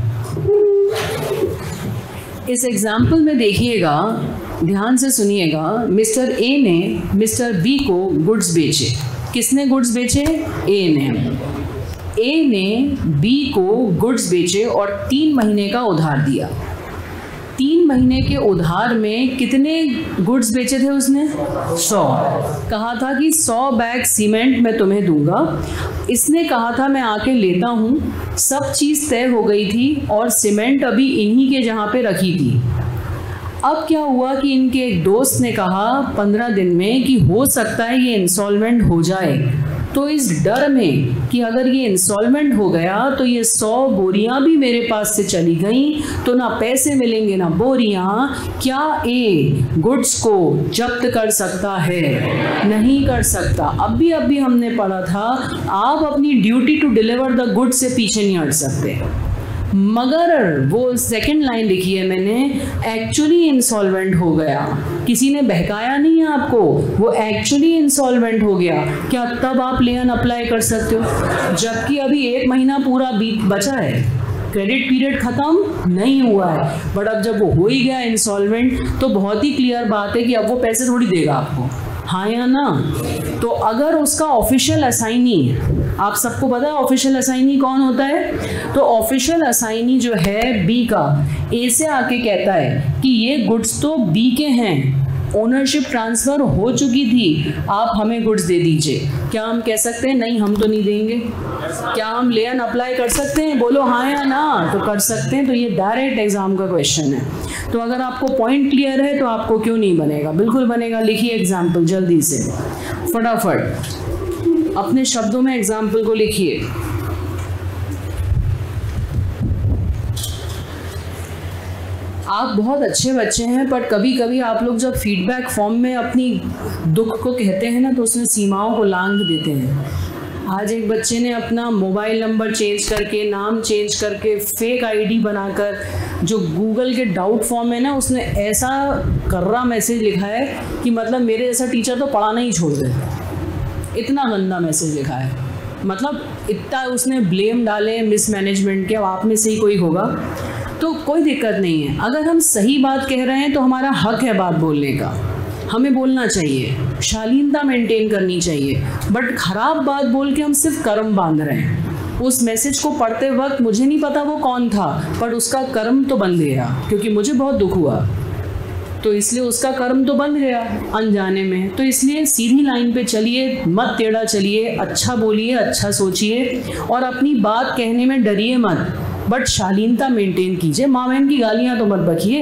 इस एग्जाम्पल में देखिएगा, ध्यान से सुनिएगा। मिस्टर ए ने मिस्टर बी को गुड्स बेचे। किसने गुड्स बेचे? ए ने बी को गुड्स बेचे और 3 महीने का उधार दिया। 3 महीने के उधार में कितने गुड्स बेचे थे उसने? 100। कहा था कि 100 बैग सीमेंट मैं तुम्हें दूंगा। इसने कहा था मैं आके लेता हूँ। सब चीज़ तय हो गई थी और सीमेंट अभी इन्हीं के जहाँ पे रखी थी। अब क्या हुआ कि इनके एक दोस्त ने कहा 15 दिन में कि हो सकता है ये इंसॉल्वेंट हो जाए। तो इस डर में कि अगर ये इंसॉल्वेंट हो गया तो ये 100 बोरियां भी मेरे पास से चली गई तो ना पैसे मिलेंगे ना बोरियां, क्या ए गुड्स को जब्त कर सकता है? नहीं कर सकता। अभी हमने पढ़ा था आप अपनी duty to deliver the goods से पीछे नहीं हट सकते। मगर वो सेकंड लाइन लिखी है मैंने, एक्चुअली इंसॉल्वेंट हो गया। किसी ने बहकाया नहीं है आपको, वो एक्चुअली इंसॉल्वेंट हो गया। क्या तब आप लेन अप्लाई कर सकते हो? जबकि अभी 1 महीना पूरा बचा है, क्रेडिट पीरियड खत्म नहीं हुआ है। बट अब जब वो हो ही गया इंसॉल्वेंट तो बहुत ही क्लियर बात है कि अब वो पैसे थोड़ी देगा आपको, हाँ या ना? तो अगर उसका ऑफिशियल असाइनी, आप सबको पता है ऑफिशियल असाइनी कौन होता है? तो ऑफिशियल असाइनी जो है बी का, ए से आके कहता है कि ये गुड्स तो बी के हैं, ओनरशिप ट्रांसफ़र हो चुकी थी, आप हमें गुड्स दे दीजिए। क्या हम कह सकते हैं नहीं हम तो नहीं देंगे? क्या हम लेन अप्लाई कर सकते हैं? बोलो हाँ या ना। तो कर सकते हैं। तो ये डायरेक्ट एग्जाम का क्वेश्चन है। तो अगर आपको पॉइंट क्लियर है तो आपको क्यों नहीं बनेगा? बिल्कुल बनेगा। लिखिए एग्जाम्पल जल्दी से, फटाफट अपने शब्दों में एग्जाम्पल को लिखिए। आप बहुत अच्छे बच्चे हैं, पर कभी कभी आप लोग जब फीडबैक फॉर्म में अपनी दुख को कहते हैं ना तो उसमें सीमाओं को लांघ देते हैं। आज एक बच्चे ने अपना मोबाइल नंबर चेंज करके, नाम चेंज करके, फेक आईडी बनाकर, जो गूगल के डाउट फॉर्म है ना, उसने ऐसा कर्रा मैसेज लिखा है कि मतलब मेरे जैसा टीचर तो पढ़ाना ही छोड़ दे। इतना गंदा मैसेज लिखा है। मतलब इतना उसने ब्लेम डाले मिसमैनेजमेंट के। अब आप में से ही कोई होगा तो कोई दिक्कत नहीं है। अगर हम सही बात कह रहे हैं तो हमारा हक है बात बोलने का, हमें बोलना चाहिए, शालीनता मेंटेन करनी चाहिए। बट खराब बात बोल के हम सिर्फ कर्म बांध रहे हैं। उस मैसेज को पढ़ते वक्त मुझे नहीं पता वो कौन था, पर उसका कर्म तो बंध गया क्योंकि मुझे बहुत दुख हुआ, तो इसलिए उसका कर्म तो बंध गया अनजाने में। तो इसलिए सीधी लाइन पे चलिए, मत टेढ़ा चलिए, अच्छा बोलिए, अच्छा सोचिए और अपनी बात कहने में डरिए मत, बट शालीनता मेंटेन कीजिए। माँ बहन की गालियाँ तो मत बकिए।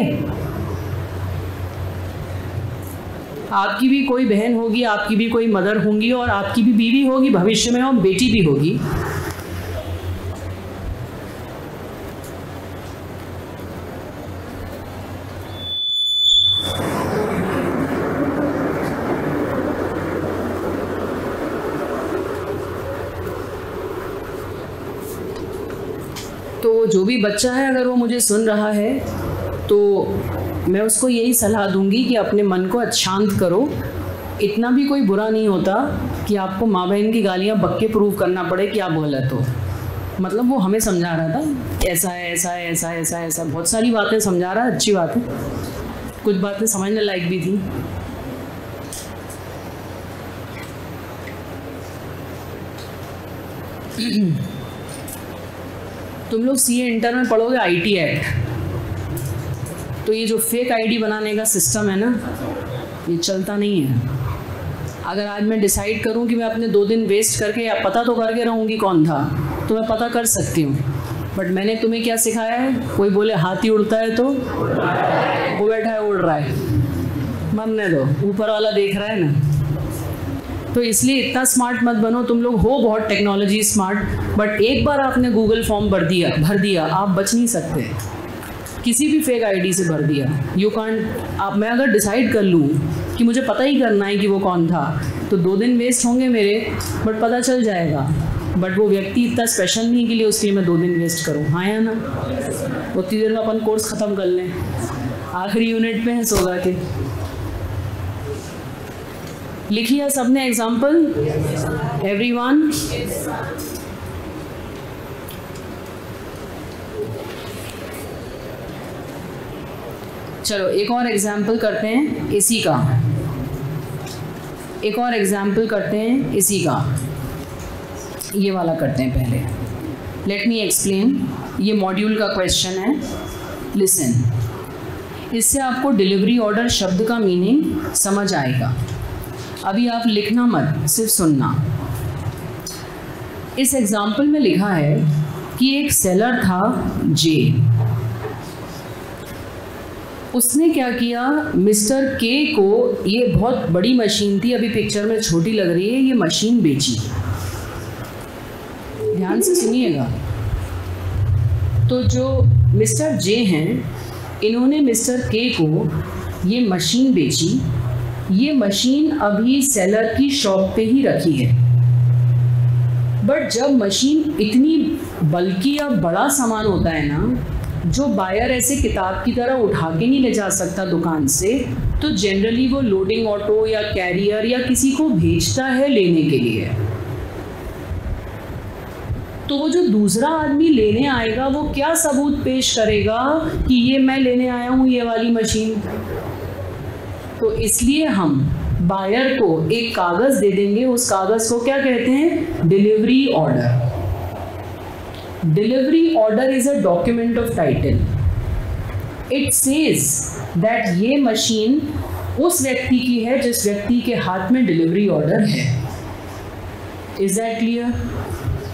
आपकी भी कोई बहन होगी, आपकी भी कोई मदर होंगी और आपकी भी बीवी होगी भविष्य में और बेटी भी होगी। तो जो भी बच्चा है अगर वो मुझे सुन रहा है तो मैं उसको यही सलाह दूंगी कि अपने मन को शांत करो। इतना भी कोई बुरा नहीं होता कि आपको माँ बहन की गालियाँ बक के प्रूव करना पड़े कि आप गलत हो। मतलब वो हमें समझा रहा था ऐसा है, ऐसा है, ऐसा है, ऐसा है, ऐसा, बहुत सारी बातें समझा रहा है, अच्छी बात है, कुछ बातें समझने लायक भी थी। तुम लोग सीए इंटर में पढ़ोगे आईटी एक्ट, तो ये जो फेक आईडी बनाने का सिस्टम है ना, ये चलता नहीं है। अगर आज मैं डिसाइड करूं कि मैं अपने 2 दिन वेस्ट करके या पता तो करके रहूंगी कौन था, तो मैं पता कर सकती हूँ। बट मैंने तुम्हें क्या सिखाया है? कोई बोले हाथी उड़ता है तो वो बैठा है उड़ रहा है, मरने दो, ऊपर वाला देख रहा है ना। तो इसलिए इतना स्मार्ट मत बनो। तुम लोग हो बहुत टेक्नोलॉजी स्मार्ट, बट एक बार आपने गूगल फॉर्म भर दिया आप बच नहीं सकते। किसी भी फेक आईडी से भर दिया, यू कांट। आप, मैं अगर डिसाइड कर लूँ कि मुझे पता ही करना है कि वो कौन था, तो 2 दिन वेस्ट होंगे मेरे, बट पता चल जाएगा। बट वो व्यक्ति इतना स्पेशल नहीं के लिए उसके लिए मैं 2 दिन वेस्ट करूँ, हाँ या ना? उतनी देर में अपन कोर्स ख़त्म कर लें, आखिरी यूनिट पे हैं सोगा के। लिखिए सबने एग्जाम्पल, एवरीवन। चलो एक और एग्जाम्पल करते हैं इसी का, एक और एग्जाम्पल करते हैं इसी का, ये वाला करते हैं पहले। लेट मी एक्सप्लेन, ये मॉड्यूल का क्वेश्चन है, लिसन। इससे आपको डिलीवरी ऑर्डर शब्द का मीनिंग समझ आएगा। अभी आप लिखना मत, सिर्फ सुनना। इस एग्जाम्पल में लिखा है कि एक सेलर था जे, उसने क्या किया, मिस्टर के को, ये बहुत बड़ी मशीन थी, अभी पिक्चर में छोटी लग रही है, ये मशीन बेची। ध्यान से सुनिएगा। तो जो मिस्टर जे हैं, इन्होंने मिस्टर के को ये मशीन बेची। ये मशीन अभी सेलर की शॉप पे ही रखी है, बट जब मशीन इतनी बल्कि या बड़ा सामान होता है ना, जो बायर ऐसे किताब की तरह उठा के नहीं ले जा सकता दुकान से, तो जनरली वो लोडिंग ऑटो या कैरियर या किसी को भेजता है लेने के लिए। तो वो जो दूसरा आदमी लेने आएगा वो क्या सबूत पेश करेगा कि ये मैं लेने आया हूँ ये वाली मशीन? तो इसलिए हम बायर को एक कागज़ दे देंगे, उस कागज़ को क्या कहते हैं? Delivery order. Delivery order is a document of title. It says that ये मशीन उस व्यक्ति की है जिस व्यक्ति के हाथ में डिलीवरी ऑर्डर है। Is that clear?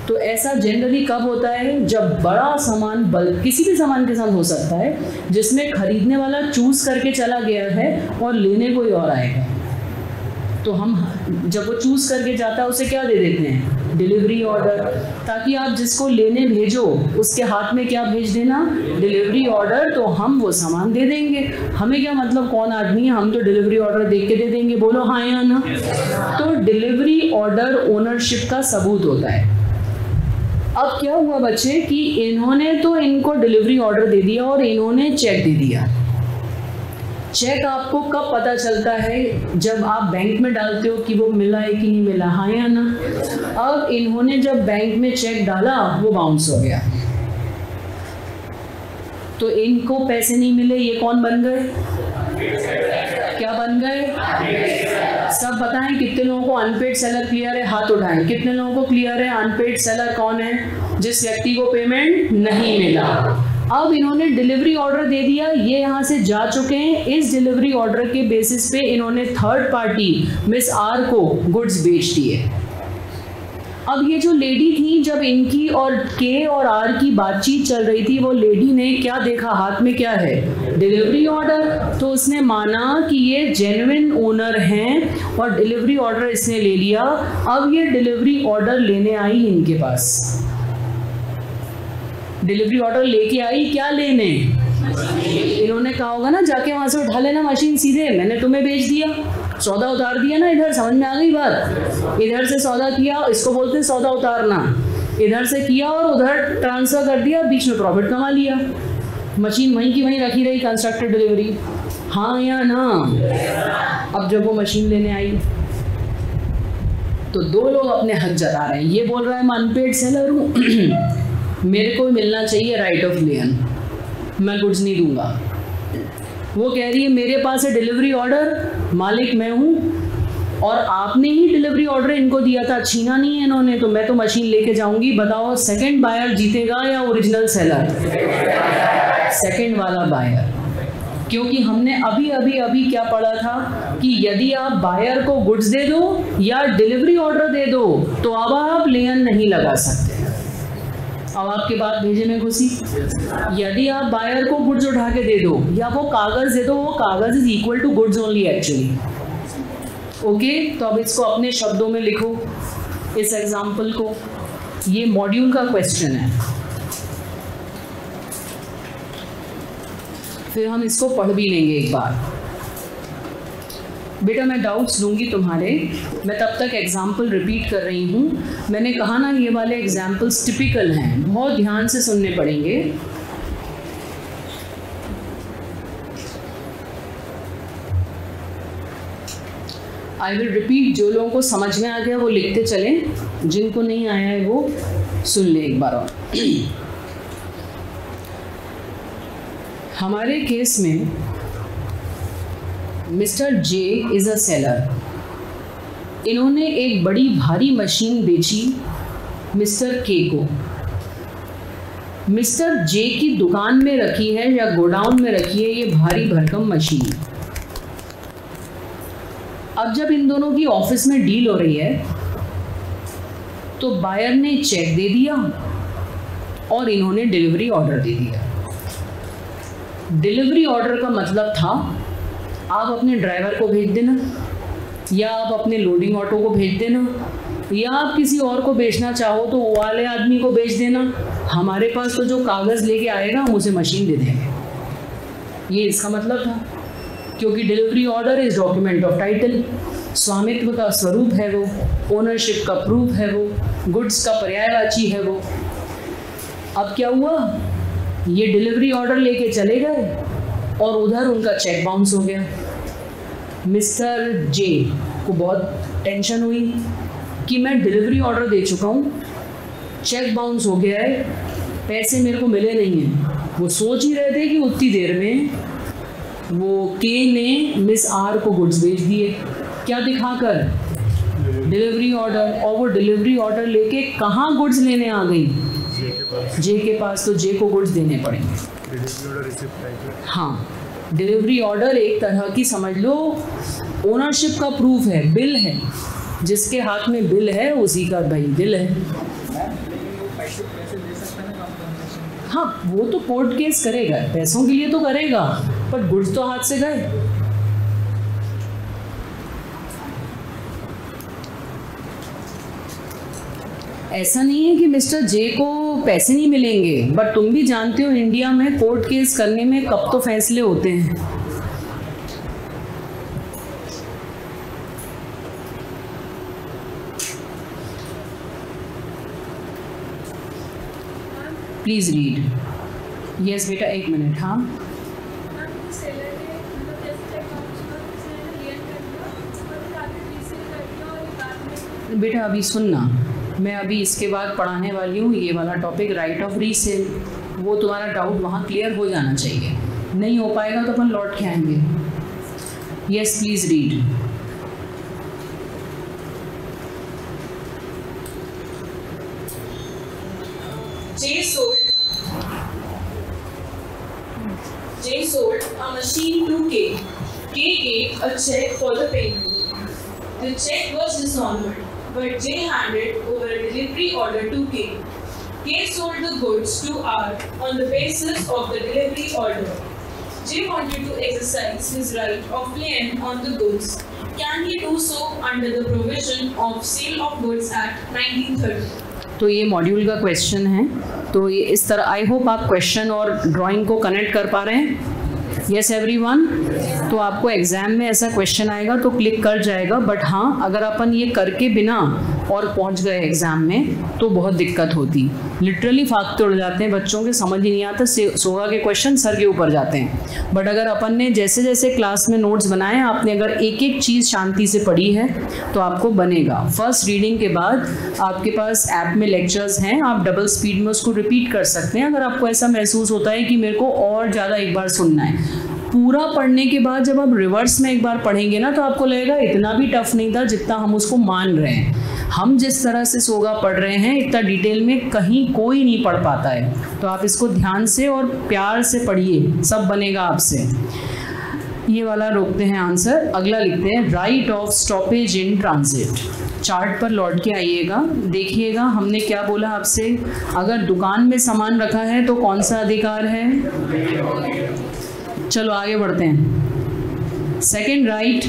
तो ऐसा जनरली कब होता है? जब बड़ा सामान, बल्क किसी भी सामान के साथ हो सकता है, जिसमें खरीदने वाला चूज करके चला गया है और लेने कोई और आएगा। तो हम जब वो चूज करके जाता है उसे क्या दे देते हैं? डिलीवरी ऑर्डर, ताकि आप जिसको लेने भेजो उसके हाथ में क्या भेज देना? Delivery order. तो हम वो सामान दे देंगे, हमें क्या मतलब कौन आदमी है, हम तो डिलीवरी ऑर्डर देख के दे देंगे। बोलो हाँ या ना? तो डिलीवरी ऑर्डर ओनरशिप का सबूत होता है। अब क्या हुआ बच्चे कि इन्होंने तो इनको डिलीवरी ऑर्डर दे दिया और इन्होंने चेक दे दिया। चेक आपको कब पता चलता है? जब आप बैंक में डालते हो कि वो मिला है कि नहीं मिला, हाँ या ना? अब इन्होंने जब बैंक में चेक डाला वो बाउंस हो गया, तो इनको पैसे नहीं मिले। ये कौन बन गए? क्या बन गए? सब बताएं कितने लोगों को अनपेड सेलर क्लियर है? हाथ उठाएं। कितने लोगों को क्लियर है? अनपेड सेलर कौन है? जिस व्यक्ति को पेमेंट नहीं मिला। अब इन्होंने डिलीवरी ऑर्डर दे दिया, ये यहाँ से जा चुके हैं। इस डिलीवरी ऑर्डर के बेसिस पे इन्होंने थर्ड पार्टी मिस आर को गुड्स बेच दिए। अब ये जो लेडी थी, जब इनकी और के और आर की बातचीत चल रही थी, वो लेडी ने क्या देखा? हाथ में क्या है? Delivery order. तो उसने माना कि ये जेन्युइन ओनर हैं और डिलीवरी ऑर्डर इसने ले लिया। अब ये डिलीवरी ऑर्डर लेने आई इनके पास, डिलीवरी ऑर्डर लेके आई, क्या लेने? इन्होंने कहा होगा ना जाके वहां से उठा लेना मशीन सीधे, मैंने तुम्हें बेच दिया, सौदा उतार दिया ना। इधर समझ में आ गई बात? इधर से सौदा किया, इसको बोलते हैं सौदा उतारना। इधर से किया और उधर ट्रांसफर कर दिया, बीच में प्रॉफिट कमा लिया। मशीन वहीं की वहीं रखी रही, कंस्ट्रक्टेड डिलीवरी, हाँ या ना? अब जब वो मशीन लेने आई तो दो लोग अपने हक जता रहे हैं। ये बोल रहा है मैं अनपेड सेलर हूँ, मेरे को मिलना चाहिए राइट ऑफ लेन, मैं गुड्स नहीं दूंगा। वो कह रही है मेरे पास है डिलीवरी ऑर्डर, मालिक मैं हूँ और आपने ही डिलीवरी ऑर्डर इनको दिया था, छीना नहीं है इन्होंने, तो मैं तो मशीन लेके जाऊंगी। बताओ सेकंड बायर जीतेगा या ओरिजिनल सेलर? सेकंड वाला बायर। क्योंकि हमने अभी क्या पढ़ा था कि यदि आप बायर को गुड्स दे दो या डिलीवरी ऑर्डर दे दो तो अब आप लेन नहीं लगा सकते। अब आपके बाद भेजे में घुसी। यदि आप बायर को गुड्स उठा के दे दो या वो कागज दे दो, वो कागज is equal to goods only actually. Okay, तो अब इसको अपने शब्दों में लिखो, इस एग्जाम्पल को। ये मॉड्यूल का क्वेश्चन है, फिर हम इसको पढ़ भी लेंगे एक बार। बेटा मैं डाउट्स लूँगी तुम्हारे, मैं तब तक एग्जाम्पल रिपीट कर रही हूँ। मैंने कहा ना ये वाले एग्जाम्पल्स टिपिकल हैं, बहुत ध्यान से सुनने पड़ेंगे। आई विल रिपीट, जो लोगों को समझ में आ गया वो लिखते चलें, जिनको नहीं आया है वो सुन ले एक बार और। हमारे केस में mister J is a seller. इन्होंने एक बड़ी भारी मशीन बेची मिस्टर के को। मिस्टर जे की दुकान में रखी है या गोडाउन में रखी है ये भारी भरकम मशीन। अब जब इन दोनों की ऑफिस में डील हो रही है तो बायर ने चेक दे दिया और इन्होंने डिलीवरी ऑर्डर दे दिया। डिलीवरी ऑर्डर का मतलब था आप अपने ड्राइवर को भेज देना, या आप अपने लोडिंग ऑटो को भेज देना, या आप किसी और को बेचना चाहो तो वो वाले आदमी को बेच देना। हमारे पास तो जो कागज़ लेके आएगा हम उसे मशीन दे देंगे। ये इसका मतलब था, क्योंकि delivery order is document of title, स्वामित्व का स्वरूप है वो, ओनरशिप का प्रूफ है वो, गुड्स का पर्यायवाची है वो। अब क्या हुआ, ये डिलीवरी ऑर्डर लेके चले गए और उधर उनका चेक बाउंस हो गया। मिस्टर जे को बहुत टेंशन हुई कि मैं डिलीवरी ऑर्डर दे चुका हूँ, चेक बाउंस हो गया है, पैसे मेरे को मिले नहीं हैं। वो सोच ही रहे थे कि उतनी देर में वो के ने मिस आर को गुड्स भेज दिए, क्या दिखाकर, डिलीवरी ऑर्डर। और वो डिलीवरी ऑर्डर लेके कहाँ गुड्स लेने आ गई, जे के पास। तो जे को गुड्स देने पड़ेंगे। हाँ, डिलीवरी ऑर्डर एक तरह की समझ लो ओनरशिप का प्रूफ है, बिल है, जिसके हाथ में बिल है उसी का भाई दिल है। हाँ, वो तो कोर्ट केस करेगा, पैसों के लिए तो करेगा, पर गुड्स तो हाथ से गए। ऐसा नहीं है कि मिस्टर जे को पैसे नहीं मिलेंगे, बट तुम भी जानते हो इंडिया में कोर्ट केस करने में कब तो फैसले होते हैं। Please read. यस बेटा, एक मिनट। हाँ बेटा, अभी सुनना, मैं अभी इसके बाद पढ़ाने वाली हूँ ये वाला टॉपिक, राइट ऑफ रीसेल। वो तुम्हारा डाउट वहाँ क्लियर हो जाना चाहिए, नहीं हो पाएगा तो अपन लौट के आएंगे। Yes please read. Jay sold a machine to K. K gave a check for the payment. The check was dishonored, but Jay handed over a delivery order to K. K sold the goods to R on the basis of the delivery order. Jay wanted to exercise his right of claim on the goods. Can he do so under the provision of Sale of Goods Act 1930? तो ये मॉड्यूल का क्वेश्चन है। तो ये इस तरह, आई होप आप क्वेश्चन और ड्राइंग को कनेक्ट कर पा रहे हैं। Yes everyone. तो आपको एग्जाम में ऐसा क्वेश्चन आएगा तो क्लिक कर जाएगा, बट हाँ अगर अपन ये करके बिना और पहुंच गए एग्जाम में तो बहुत दिक्कत होती, लिटरली फाकते उड़ जाते हैं बच्चों के, समझ ही नहीं आता, सोगा के क्वेश्चन सर के ऊपर जाते हैं। बट अगर अपन ने जैसे जैसे क्लास में नोट्स बनाए, आपने अगर एक एक चीज़ शांति से पढ़ी है तो आपको बनेगा। फर्स्ट रीडिंग के बाद आपके पास ऐप में लेक्चर्स हैं, आप डबल स्पीड में उसको रिपीट कर सकते हैं अगर आपको ऐसा महसूस होता है कि मेरे को और ज़्यादा एक बार सुनना है। पूरा पढ़ने के बाद जब आप रिवर्स में एक बार पढ़ेंगे ना तो आपको लगेगा इतना भी टफ नहीं था जितना हम उसको मान रहे हैं। हम जिस तरह से सोगा पढ़ रहे हैं इतना डिटेल में कहीं कोई नहीं पढ़ पाता है, तो आप इसको ध्यान से और प्यार से पढ़िए, सब बनेगा आपसे। ये वाला रोकते हैं आंसर, अगला लिखते हैं right of stoppage in transit. Chart पर लौट के आइएगा, देखिएगा हमने क्या बोला आपसे, अगर दुकान में सामान रखा है तो कौन सा अधिकार है। चलो आगे बढ़ते हैं। Second right,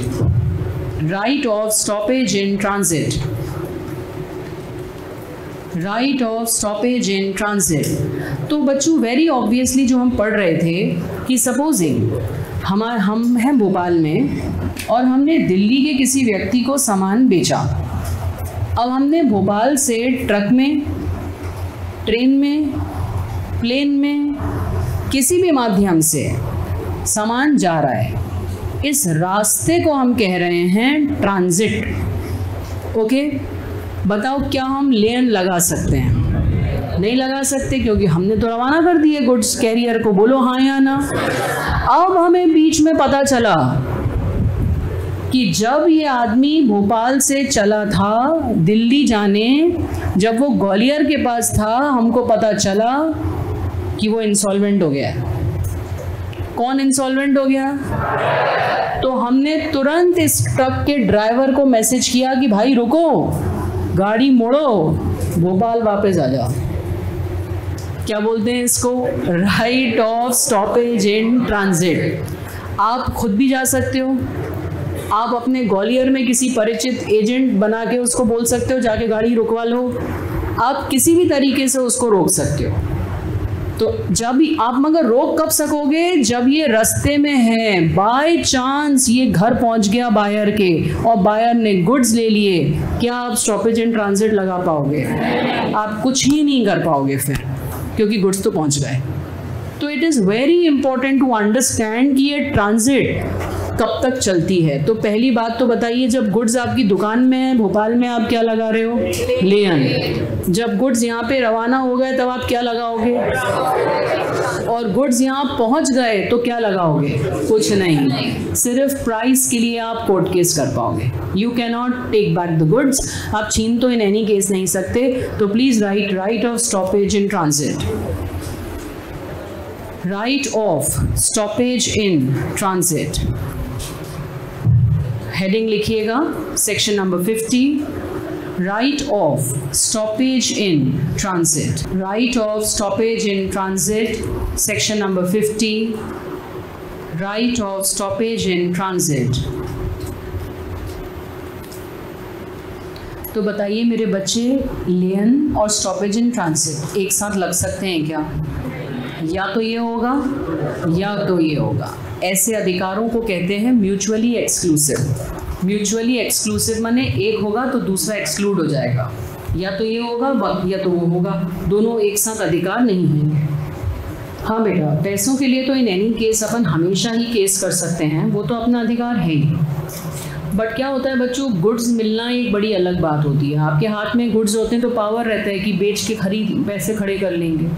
right of stoppage in transit. Right of stoppage in transit. तो बच्चों वेरी ऑब्वियसली जो हम पढ़ रहे थे कि सपोजिंग हम हैं भोपाल में और हमने दिल्ली के किसी व्यक्ति को सामान बेचा। अब हमने भोपाल से ट्रक में, ट्रेन में, प्लेन में, किसी भी माध्यम से सामान जा रहा है, इस रास्ते को हम कह रहे हैं ट्रांजिट। ओके, बताओ क्या हम लेन लगा सकते हैं? नहीं लगा सकते, क्योंकि हमने तो रवाना कर दिए गुड्स कैरियर को, बोलो हाँ या ना। अब हमें बीच में पता चला कि जब ये आदमी भोपाल से चला था दिल्ली जाने, जब वो ग्वालियर के पास था, हमको पता चला कि वो इंसॉल्वेंट हो गया। कौन इंसॉल्वेंट हो गया? तो हमने तुरंत इस ट्रक के ड्राइवर को मैसेज किया कि भाई रुको, गाड़ी मोड़ो, भोपाल वापस आ जाओ। क्या बोलते हैं इसको? Right of stoppage in transit. आप खुद भी जा सकते हो, आप अपने ग्वालियर में किसी परिचित एजेंट बना के उसको बोल सकते हो जाके गाड़ी रुकवा लो, आप किसी भी तरीके से उसको रोक सकते हो। तो जब भी आप, मगर रोक कब सकोगे? जब ये रास्ते में है, बाय चांस ये घर पहुंच गया बायर के और बायर ने गुड्स ले लिए, क्या आप स्टॉपेज इन ट्रांजिट लगा पाओगे? आप कुछ ही नहीं कर पाओगे फिर, क्योंकि गुड्स तो पहुंच गए। तो it is very important to understand कि ये ट्रांजिट कब तक चलती है। तो पहली बात तो बताइए, जब गुड्स आपकी दुकान में है भोपाल में, आप क्या लगा रहे हो? लेन। जब गुड्स यहाँ पे रवाना हो गए तब आप क्या लगाओगे? और गुड्स यहाँ पहुँच गए तो क्या लगाओगे? कुछ नहीं, सिर्फ प्राइस के लिए आप कोर्ट केस कर पाओगे। You can not take back the goods, आप छीन तो इन एनी केस नहीं सकते। तो please right of stoppage in transit. Right of stoppage in transit, heading लिखिएगा, section number 50, right of stoppage in transit. Right of stoppage in transit, section number 50, right of stoppage in transit. तो बताइए मेरे बच्चे, लेन और स्टॉपेज इन ट्रांजिट एक साथ लग सकते हैं क्या? या तो ये होगा या तो ये होगा। ऐसे अधिकारों को कहते हैं म्यूचुअली एक्सक्लूसिव। म्यूचुअली एक्सक्लूसिव माने एक होगा तो दूसरा एक्सक्लूड हो जाएगा, या तो ये होगा या तो वो होगा, दोनों एक साथ अधिकार नहीं होंगे। हाँ बेटा, पैसों के लिए तो इन एनी केस अपन हमेशा ही केस कर सकते हैं, वो तो अपना अधिकार है ही। बट क्या होता है बच्चों, गुड्स मिलना एक बड़ी अलग बात होती है। आपके हाथ में गुड्स होते हैं तो पावर रहता है कि बेच के खरीद पैसे खड़े कर लेंगे।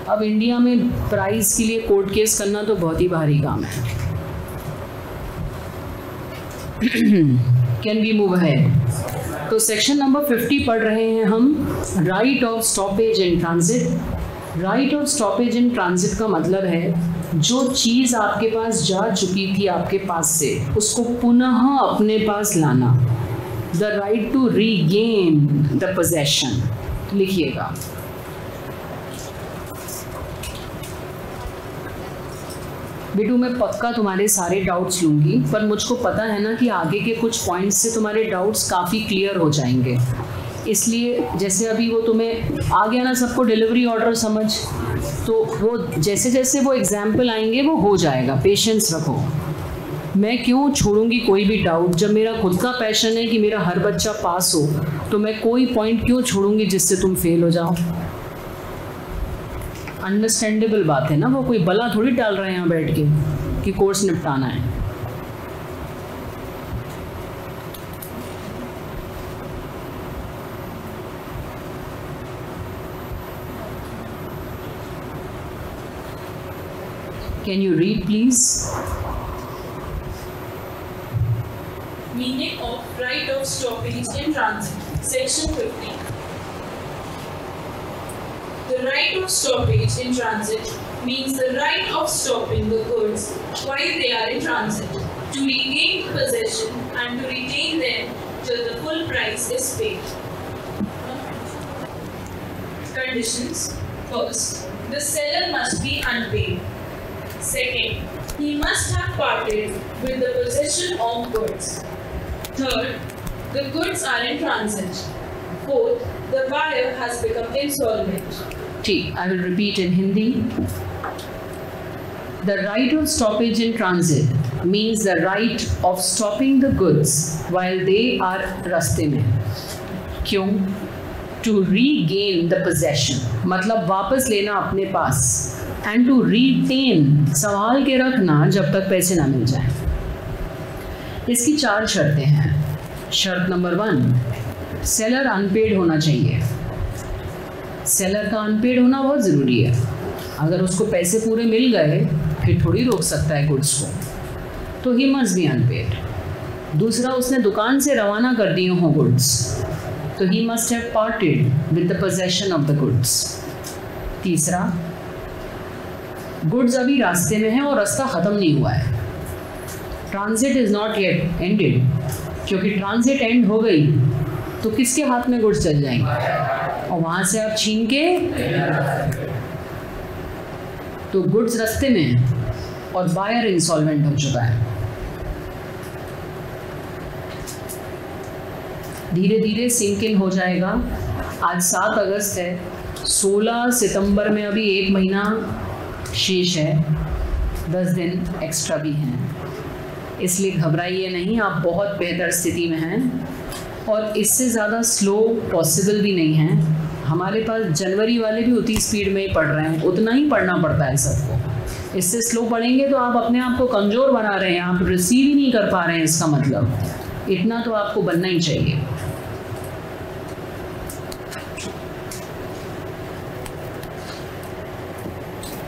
अब इंडिया में प्राइस के लिए कोर्ट केस करना तो बहुत ही भारी काम है। Can we move ahead? तो सेक्शन नंबर 50 पढ़ रहे हैं हम, right of stoppage in transit. Right of stoppage in transit का मतलब है जो चीज़ आपके पास जा चुकी थी आपके पास से, उसको पुनः अपने पास लाना। The right to regain the possession. लिखिएगा, बेटू मैं पक्का तुम्हारे सारे डाउट्स लूँगी, पर मुझको पता है ना कि आगे के कुछ पॉइंट्स से तुम्हारे डाउट्स काफ़ी क्लियर हो जाएंगे। इसलिए जैसे अभी वो तुम्हें आ गया ना सबको डिलीवरी ऑर्डर समझ, तो वो जैसे जैसे वो एग्जाम्पल आएंगे वो हो जाएगा। पेशेंस रखो। मैं क्यों छोड़ूंगी कोई भी डाउट? जब मेरा खुद का पैशन है कि मेरा हर बच्चा पास हो, तो मैं कोई पॉइंट क्यों छोड़ूंगी जिससे तुम फेल हो जाओ? अंडरस्टैंडेबल बात है ना, वो कोई बला थोड़ी डाल रहे हैं यहाँ बैठ के कि कोर्स निपटाना है। Can you read please? Meaning of right of stoppage in transit, section 50. The right of stoppage in transit means the right of stopping the goods while they are in transit, to regain possession and to retain them till the full price is paid. Conditions. First, the seller must be unpaid. Second, he must have parted with the possession of goods. Third, the goods are in transit. Fourth, the buyer has become insolvent. ठीक, I will repeat in Hindi. The right of stoppage in transit means the right of stopping the goods while they are रास्ते में. क्यों? To regain the possession, मतलब वापस लेना अपने पास. And to retain, संभाल के रखना जब तक पैसे ना मिल जाए. इसकी 4 शर्तें हैं. शर्त नंबर 1, सेलर अनपेड होना चाहिए. सेलर का अनपेड होना बहुत ज़रूरी है. अगर उसको पैसे पूरे मिल गए फिर थोड़ी रोक सकता है गुड्स को, तो ही मस्ट बी अनपेड. दूसरा, उसने दुकान से रवाना कर दिए हों गुड्स, तो he must have parted with the possession of the goods. तीसरा, गुड्स अभी रास्ते में है और रास्ता ख़त्म नहीं हुआ है. Transit is not yet ended, क्योंकि ट्रांजिट एंड हो गई तो किसके हाथ में गुड्स चल जाएंगे और वहाँ से आप छीन के, तो गुड्स रास्ते में है और बायर इंसॉल्वेंट हो चुका है. धीरे धीरे सिंक इन हो जाएगा. आज 7 अगस्त है, 16 सितंबर में अभी 1 महीना शेष है, 10 दिन एक्स्ट्रा भी हैं. इसलिए घबराइए नहीं, आप बहुत बेहतर स्थिति में हैं और इससे ज़्यादा स्लो पॉसिबल भी नहीं है. हमारे पास जनवरी वाले भी उतनी स्पीड में ही पढ़ रहे हैं, उतना ही पढ़ना पड़ता है सबको. इससे स्लो पढ़ेंगे तो आप अपने आप को कमज़ोर बना रहे हैं, आप रिसीव ही नहीं कर पा रहे हैं. इसका मतलब इतना तो आपको बनना ही चाहिए.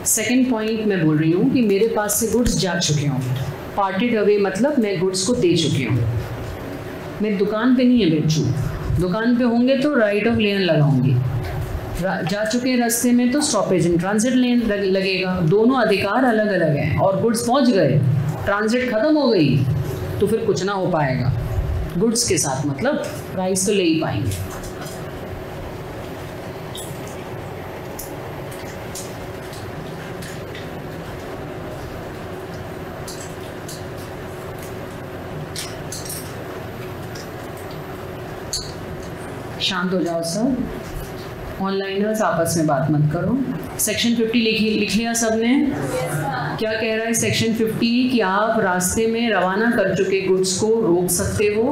सेकंड पॉइंट मैं बोल रही हूँ कि मेरे पास से गुड्स जा चुके हों. पार्टेड अवे मतलब मैं गुड्स को दे चुकी हूँ. मैं दुकान पे नहीं है बेचूँ, दुकान पे होंगे तो राइट ऑफ लेन लगाऊंगी. जा चुके हैं रास्ते में तो स्टॉपेज इन ट्रांजिट लेन लगेगा. दोनों अधिकार अलग अलग हैं और गुड्स पहुंच गए, ट्रांजिट खत्म हो गई तो फिर कुछ ना हो पाएगा गुड्स के साथ. मतलब प्राइस तो ले ही पाएंगे. शांत हो जाओ सब. ऑनलाइनर्स आपस में बात मत करो. सेक्शन 50 लिख लिया सबने? क्या कह रहा है सेक्शन 50? कि आप रास्ते में रवाना कर चुके गुड्स को रोक सकते हो.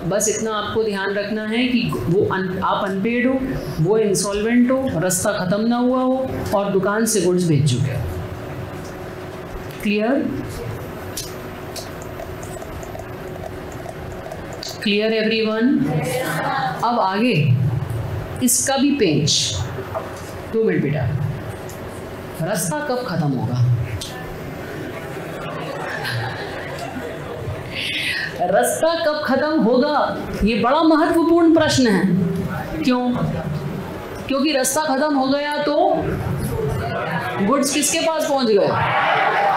बस इतना आपको ध्यान रखना है कि वो आप अनपेड हो, वो इंसॉल्वेंट हो, रास्ता ख़त्म ना हुआ हो और दुकान से गुड्स भेज चुके हो. क्लियर? Clear everyone? अब आगे इसका भी पेज. 2 मिनट बेटा. रास्ता कब खत्म होगा? रास्ता कब खत्म होगा, ये बड़ा महत्वपूर्ण प्रश्न है. क्यों? क्योंकि रास्ता खत्म हो गया तो गुड्स किसके पास पहुंच गए,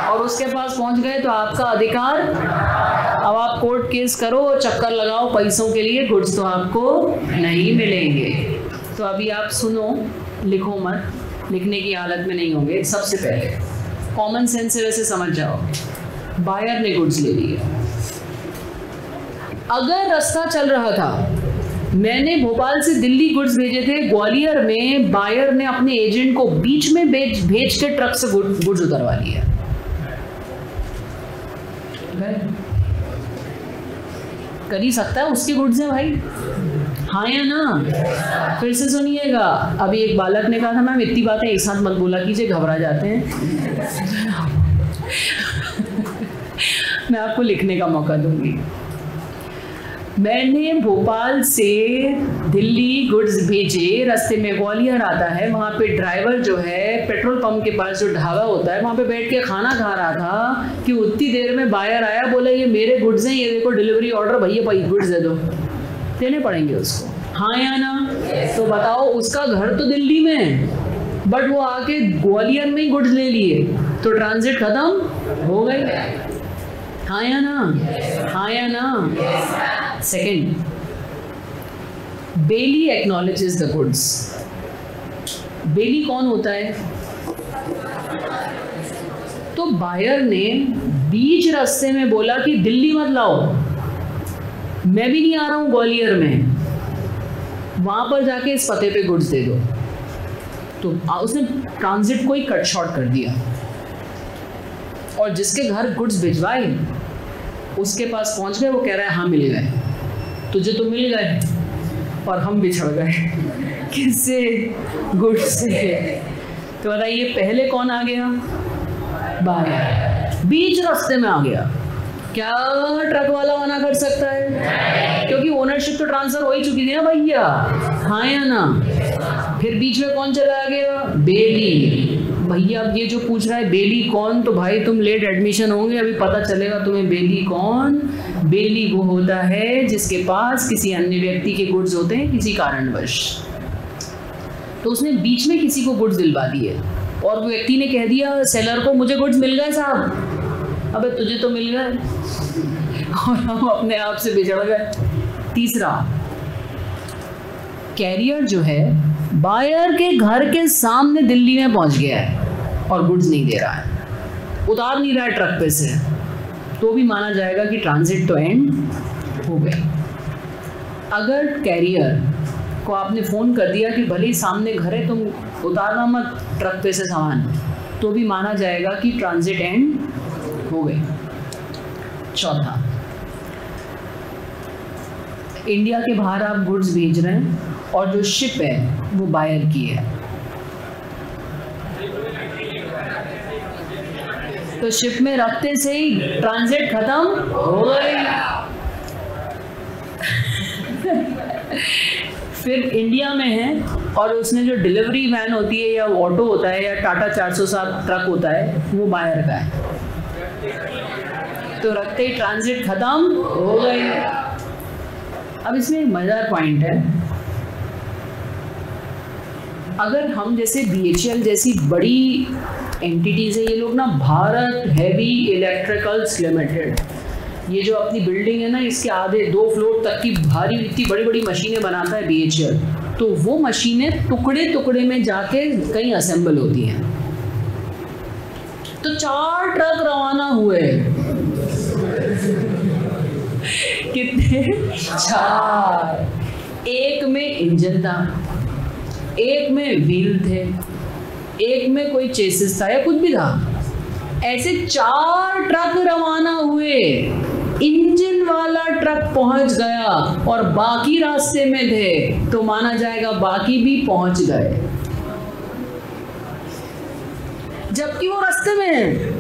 और उसके पास पहुंच गए तो आपका अधिकार. अब आप कोर्ट केस करो, चक्कर लगाओ पैसों के लिए, गुड्स तो आपको नहीं मिलेंगे. तो अभी आप सुनो, लिखो मत, लिखने की हालत में नहीं होंगे. सबसे पहले कॉमन सेंस से वैसे समझ जाओ, बायर ने गुड्स ले लिए. अगर रास्ता चल रहा था, मैंने भोपाल से दिल्ली गुड्स भेजे थे, ग्वालियर में बायर ने अपने एजेंट को बीच में भेज के ट्रक से गुड्स उतरवा लिया. कर ही सकता है, उसके गुड्स हैं भाई. हाँ या ना? फिर से सुनिएगा. अभी एक बालक ने कहा था मैम इतनी बातें एक साथ मत बोला कीजिए, घबरा जाते हैं. मैं आपको लिखने का मौका दूंगी. मैंने भोपाल से दिल्ली गुड्स भेजे, रास्ते में ग्वालियर आता है, वहाँ पे ड्राइवर जो है पेट्रोल पंप के पास जो ढाबा होता है वहाँ पे बैठ के खाना खा रहा था कि उतनी देर में बायर आया, बोला ये मेरे गुड्स हैं, ये देखो डिलीवरी ऑर्डर, भैया भाई गुड्स दे दो. देने पड़ेंगे उसको. हाँ या ना? तो बताओ, उसका घर तो दिल्ली में है बट वो आके ग्वालियर में ही गुड्स ले लिए तो ट्रांजिट खत्म हो गई. हाँ या ना? हाँ या ना? Second, bailee acknowledges the goods. Bailee कौन होता है? तो बायर ने बीच रास्ते में बोला कि दिल्ली मत लाओ, मैं भी नहीं आ रहा हूं ग्वालियर में, वहां पर जाके इस पते पे गुड्स दे दो. तो उसने ट्रांजिट को ही कट शॉर्ट कर दिया. और जिसके घर गुड्स भिजवाए उसके पास पहुंच गए, वो कह रहा है हाँ मिल गए, तुझे तो मिल गए और हम बिछड़ गए। किससे? गुड्स से। तो बताइए पहले कौन आ गया? बायर। बीच रास्ते में आ गया। क्या ट्रक वाला मना कर सकता है? क्योंकि ओनरशिप तो ट्रांसफर हो ही चुकी थी ना भैया, हाँ या ना? फिर बीच में कौन चला गया? बेली। भैया अब ये जो पूछ रहा है बेली कौन, तो भाई तुम लेट एडमिशन होंगे, अभी पता चलेगा तुम्हें बेली कौन। बेली वो होता है जिसके पास किसी अन्य व्यक्ति के गुड्स होते हैं किसी कारणवश। तो उसने बीच में किसी को गुड्स दिलवा दिए और वो व्यक्ति ने कह दिया सेलर को मुझे गुड्स मिल गए साहब। अबे तुझे तो मिल गए और हम अपने आप से बिछड़ गए। तीसरा, कैरियर जो है बायर के घर के सामने दिल्ली में पहुंच गया है और गुड्स नहीं दे रहा है, उतार नहीं रहा है ट्रक पे से, तो भी माना जाएगा कि ट्रांजिट तो एंड हो गया। अगर कैरियर को आपने फ़ोन कर दिया कि भले ही सामने घर है तुम उतारना मत ट्रक पे से सामान, तो भी माना जाएगा कि ट्रांजिट एंड हो गई। चौथा, इंडिया के बाहर आप गुड्स भेज रहे हैं और जो शिप है वो बायर की है, तो शिप में रखते से ही ट्रांजिट खत्म हो गई। फिर इंडिया में है और उसने जो डिलीवरी वैन होती है या ऑटो होता है या टाटा 407 ट्रक होता है वो बायर का है, तो रखते ही ट्रांजिट खत्म हो गई। अब इसमें एक मजेदार पॉइंट है, अगर हम जैसे BHEL जैसी बड़ी एंटिटीज है, ये लोग ना भारत हैवी इलेक्ट्रिकल्स लिमिटेड, ये जो अपनी बिल्डिंग है ना इसके आधे 2 फ्लोर तक की भारी इतनी बड़ी बड़ी मशीनें बनाता है BHEL, तो वो मशीनें टुकड़े टुकड़े में जाके कहीं असेंबल होती हैं। तो 4 ट्रक रवाना हुए। कितने? 4। एक में इंजन था, एक में व्हील थे, एक में कोई चेसिस था या कुछ भी था। ऐसे 4 ट्रक रवाना हुए, इंजन वाला ट्रक पहुंच गया और बाकी रास्ते में थे, तो माना जाएगा बाकी भी पहुंच गए, जबकि वो रास्ते में है।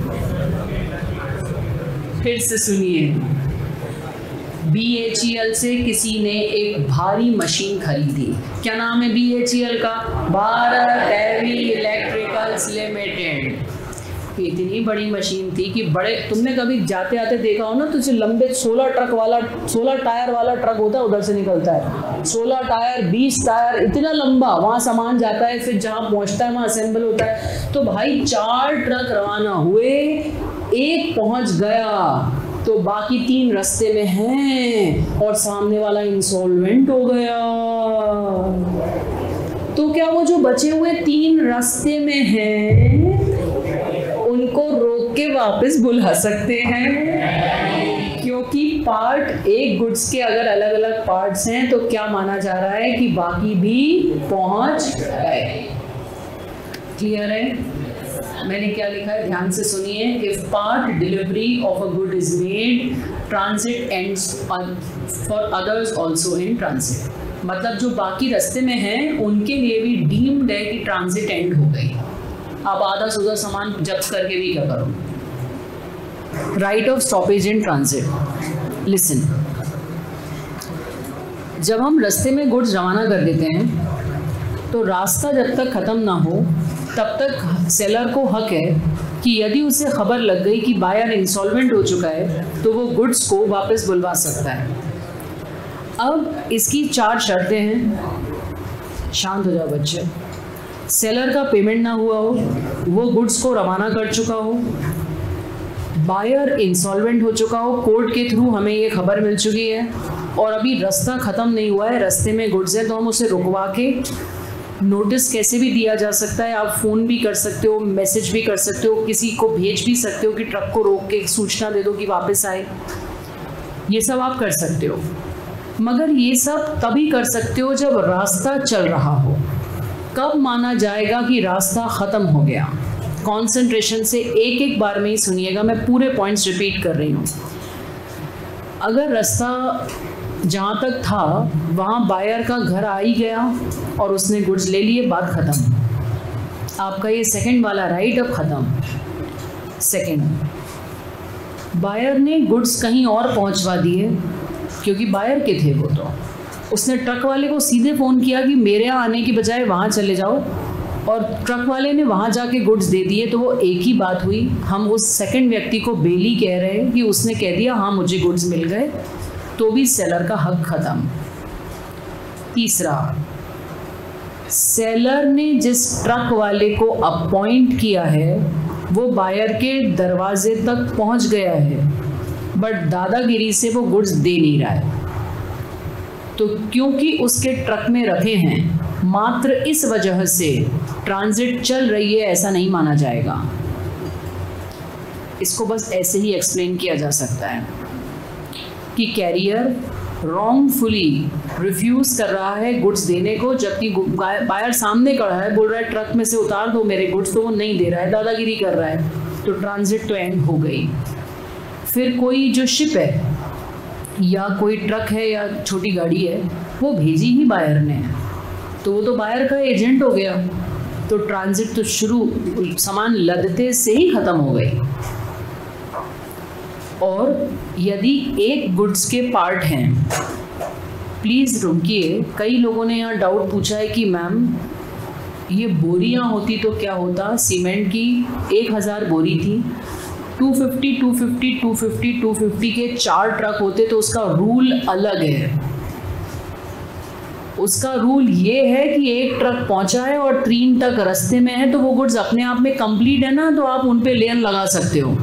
फिर से सुनिए, BHEL से किसी ने एक भारी मशीन खरीदी। क्या नाम है BHEL का? Bharat heavy electricals limited. इतनी बड़ी मशीन थी कि बड़े, तुमने कभी जाते आते देखा हो ना, तो जो लंबे 16 टायर वाला ट्रक होता है, उधर से निकलता है 16 टायर 20 टायर, इतना लंबा, वहाँ सामान जाता है, फिर जहाँ पहुँचता है वहाँ असेंबल होता है। तो भाई 4 ट्रक रवाना हुए, एक पहुँच गया तो बाकी 3 रास्ते में हैं और सामने वाला इंसॉल्वेंट हो गया। तो क्या वो जो बचे हुए 3 रास्ते में हैं उनको रोक के वापस बुला सकते हैं? क्योंकि पार्ट एक गुड्स के अगर अलग अलग पार्ट्स हैं तो क्या माना जा रहा है कि बाकी भी पहुंच गए। क्लियर है? मैंने क्या लिखा है ध्यान से सुनिए। If part delivery of a good is made, transit ends for others also in transit. मतलब जो बाकी रास्ते में हैं उनके लिए भी डीम्ड है कि ट्रांजिट एंड हो गई। आप आधा सूधा सामान जब्त करके भी क्या करो। Right of stoppage in transit. Listen, जब हम रास्ते में गुड्स रवाना कर देते हैं तो रास्ता जब तक ख़त्म ना हो तब तक सेलर को हक है कि यदि उसे खबर लग गई कि बायर इंसॉल्वेंट हो चुका है तो वो गुड्स को वापस बुलवा सकता है। अब इसकी 4 शर्तें हैं। शांत हो जाओ बच्चे। सेलर का पेमेंट ना हुआ हो, वो गुड्स को रवाना कर चुका हो, बायर इंसॉल्वेंट हो चुका हो, कोर्ट के थ्रू हमें ये खबर मिल चुकी है और अभी रास्ता ख़त्म नहीं हुआ है, रास्ते में गुड्स है, तो हम उसे रुकवा के नोटिस कैसे भी दिया जा सकता है। आप फ़ोन भी कर सकते हो, मैसेज भी कर सकते हो, किसी को भेज भी सकते हो कि ट्रक को रोक के सूचना दे दो कि वापस आए। ये सब आप कर सकते हो, मगर ये सब तभी कर सकते हो जब रास्ता चल रहा हो। कब माना जाएगा कि रास्ता ख़त्म हो गया? कंसंट्रेशन से एक एक बार में ही सुनिएगा, मैं पूरे पॉइंट्स रिपीट कर रही हूँ। अगर रास्ता जहाँ तक था वहाँ बायर का घर आ ही गया और उसने गुड्स ले लिए, बात ख़त्म। आपका ये सेकंड वाला राइट अब ख़त्म। सेकंड, बायर ने गुड्स कहीं और पहुँचवा दिए क्योंकि बायर के थे वो, तो उसने ट्रक वाले को सीधे फ़ोन किया कि मेरे यहाँ आने की बजाय वहाँ चले जाओ, और ट्रक वाले ने वहाँ जाके गुड्स दे दिए, तो वो एक ही बात हुई। हम उस सेकंड व्यक्ति को बेली कह रहे हैं कि उसने कह दिया हाँ मुझे गुड्स मिल गए, तो भी सेलर का हक ख़त्म। तीसरा, सेलर ने जिस ट्रक वाले को अपॉइंट किया है वो बायर के दरवाजे तक पहुंच गया है, बट दादागिरी से वो गुड्स दे नहीं रहा है। तो क्योंकि उसके ट्रक में रखे हैं, मात्र इस वजह से ट्रांजिट चल रही है ऐसा नहीं माना जाएगा। इसको बस ऐसे ही एक्सप्लेन किया जा सकता है कि कैरियर रॉन्गफुली रिफ्यूज़ कर रहा है गुड्स देने को, जबकि बायर सामने खड़ा है, बोल रहा है ट्रक में से उतार दो मेरे गुड्स, तो वो नहीं दे रहा है, दादागिरी कर रहा है। तो ट्रांजिट तो एंड हो गई। फिर कोई जो शिप है या कोई ट्रक है या छोटी गाड़ी है, वो भेजी ही बायर ने, तो वो तो बायर का एजेंट हो गया, तो ट्रांजिट तो शुरू सामान लदते से ही ख़त्म हो गई। और यदि एक गुड्स के पार्ट हैं, प्लीज़ रुकिए, कई लोगों ने यहाँ डाउट पूछा है कि मैम ये बोरियाँ होती तो क्या होता। सीमेंट की 1000 बोरी थी, 250, 250, 250, 250 के 4 ट्रक होते तो उसका रूल अलग है। उसका रूल ये है कि एक ट्रक पहुंचा है और 3 ट्रक रास्ते में है, तो वो गुड्स अपने आप में कंप्लीट है ना, तो आप उन पे लेन लगा सकते हो।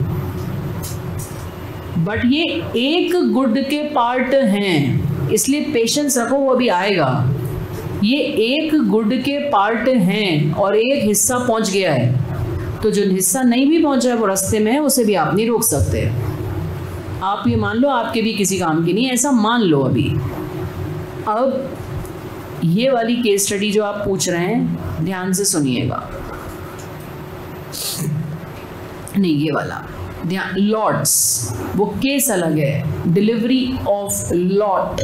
बट ये एक गुड के पार्ट हैं, इसलिए पेशेंस रखो, वो अभी आएगा। ये एक गुड के पार्ट हैं और एक हिस्सा पहुंच गया है, तो जो हिस्सा नहीं भी पहुंचा है वो रास्ते में है, उसे भी आप नहीं रोक सकते। आप ये मान लो आपके भी किसी काम की नहीं, ऐसा मान लो अभी। अब ये वाली केस स्टडी जो आप पूछ रहे हैं, ध्यान से सुनिएगा। नहीं, ये वाला ध्यान, लॉट्स, वो केस अलग है। डिलीवरी ऑफ लॉट,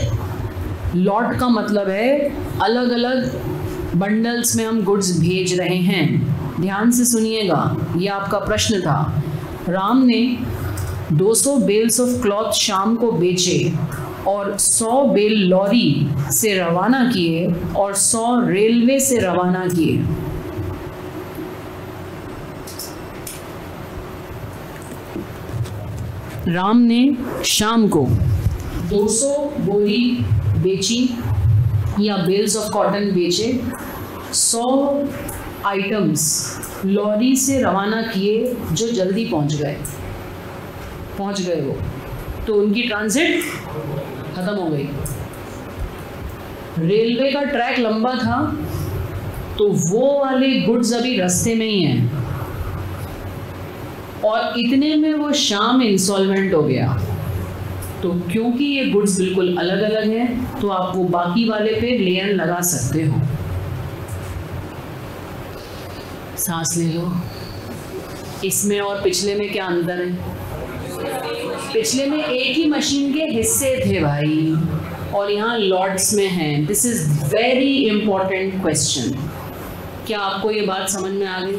लॉट का मतलब है अलग अलग बंडल्स में हम गुड्स भेज रहे हैं। ध्यान से सुनिएगा, ये आपका प्रश्न था। राम ने 200 बेल्स ऑफ क्लॉथ शाम को बेचे और 100 बेल लॉरी से रवाना किए और 100 रेलवे से रवाना किए। राम ने शाम को 200 बोरी बेची या बेल्स ऑफ कॉटन बेचे, 100 आइटम्स लॉरी से रवाना किए जो जल्दी पहुंच गए वो, तो उनकी ट्रांजिट ख़त्म हो गई। रेलवे का ट्रैक लंबा था, तो वो वाले गुड्स अभी रास्ते में ही हैं, और इतने में वो शाम इंसॉल्वेंट हो गया। तो क्योंकि ये गुड्स बिल्कुल अलग अलग हैं, तो आप वो बाकी वाले पे लेन लगा सकते हो। सांस ले लो। इसमें और पिछले में क्या अंतर है? पिछले में एक ही मशीन के हिस्से थे भाई, और यहाँ लॉट्स में हैं। This is very important question. क्या आपको ये बात समझ में आ गई?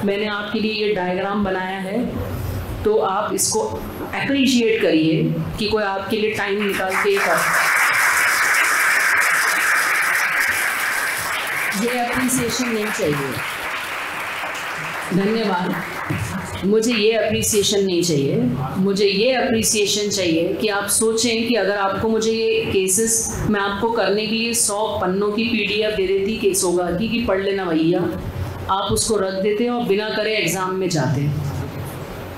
मैंने आपके लिए ये डायग्राम बनाया है, तो आप इसको अप्रिशिएट करिए कि कोई आपके लिए टाइम निकाल के ये अप्रिसिएशन नहीं चाहिए। धन्यवाद। मुझे ये अप्रिसिएशन नहीं चाहिए, मुझे ये अप्रिसिएशन चाहिए कि आप सोचें कि अगर आपको मुझे ये केसेस, मैं आपको करने के लिए 100 पन्नों की PDF दे देती केसोगा की पढ़ लेना भैया, आप उसको रख देते और बिना करे एग्ज़ाम में जाते,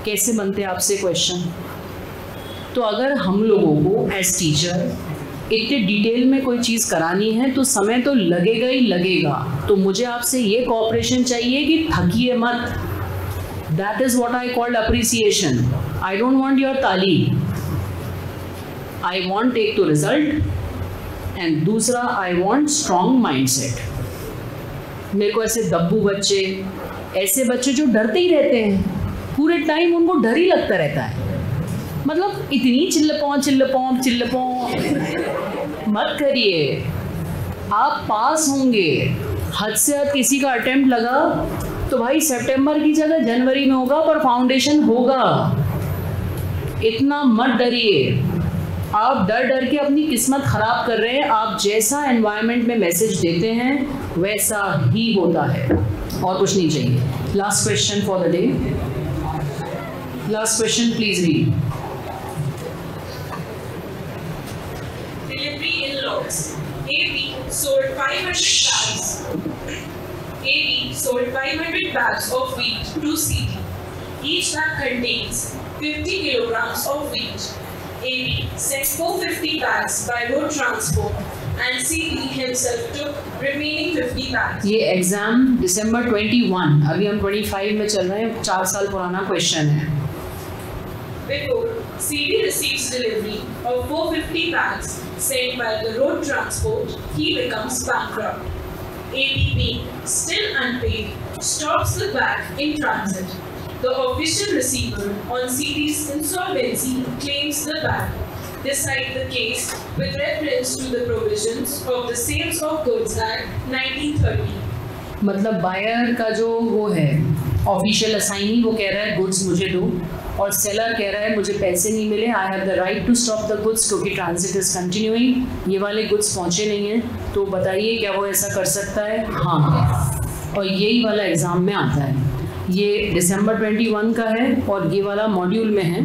कैसे बनते आपसे क्वेश्चन? तो अगर हम लोगों को एज टीचर इतने डिटेल में कोई चीज़ करानी है तो समय तो लगेगा ही लगेगा। तो मुझे आपसे ये कोऑपरेशन चाहिए कि थकिए मत। That is what I called appreciation. I don't want your ताली, I want take to result, and दूसरा आई वांट स्ट्रॉन्ग माइंडसेट। मेरे को ऐसे दब्बू बच्चे ऐसे बच्चे जो डरते ही रहते हैं, पूरे टाइम उनको डर ही लगता रहता है, मतलब इतनी चिल्लपौं मत करिए। आप पास होंगे, हद से हद किसी का अटेम्प्ट लगा तो भाई सितंबर की जगह जनवरी में होगा, पर फाउंडेशन होगा। इतना मत डरिए, आप डर डर के अपनी किस्मत खराब कर रहे हैं। आप जैसा एनवायरनमेंट में मैसेज देते हैं वैसा ही होता है, और कुछ नहीं चाहिए। Last question for the day, last question please read. Delivery in lots. AB sold 500 bags. AB sold 500 bags of wheat to CD. Each bag contains 50 kilograms of wheat. AB sent 450 bags by road transport and CD himself took remaining 50 bags. ये एग्जाम दिसंबर 21, अभी हम 25 में चल रहे हैं, 4 साल पुराना क्वेश्चन है। Before CD receives delivery of 450 bags sent by the road transport, he becomes bankrupt. AB being still unpaid, stops the bag in transit. The official receiver on CD's insolvency claims the bag. Decide the case with reference to the provisions of the Sales of Goods Act 1930. मतलब बायर का जो वो है ऑफिशियल असाइनी, वो कह रहा है गुड्स मुझे दो, और सेलर कह रहा है मुझे पैसे नहीं मिले, I have the right to stop the goods क्योंकि ट्रांजिट इज कंटिन्यूइंग। ये वाले गुड्स पहुंचे नहीं हैं, तो बताइए क्या वो ऐसा कर सकता है? हाँ, और यही वाला एग्ज़ाम में आता है। ये दिसंबर 21 का है और ये वाला मॉड्यूल में है,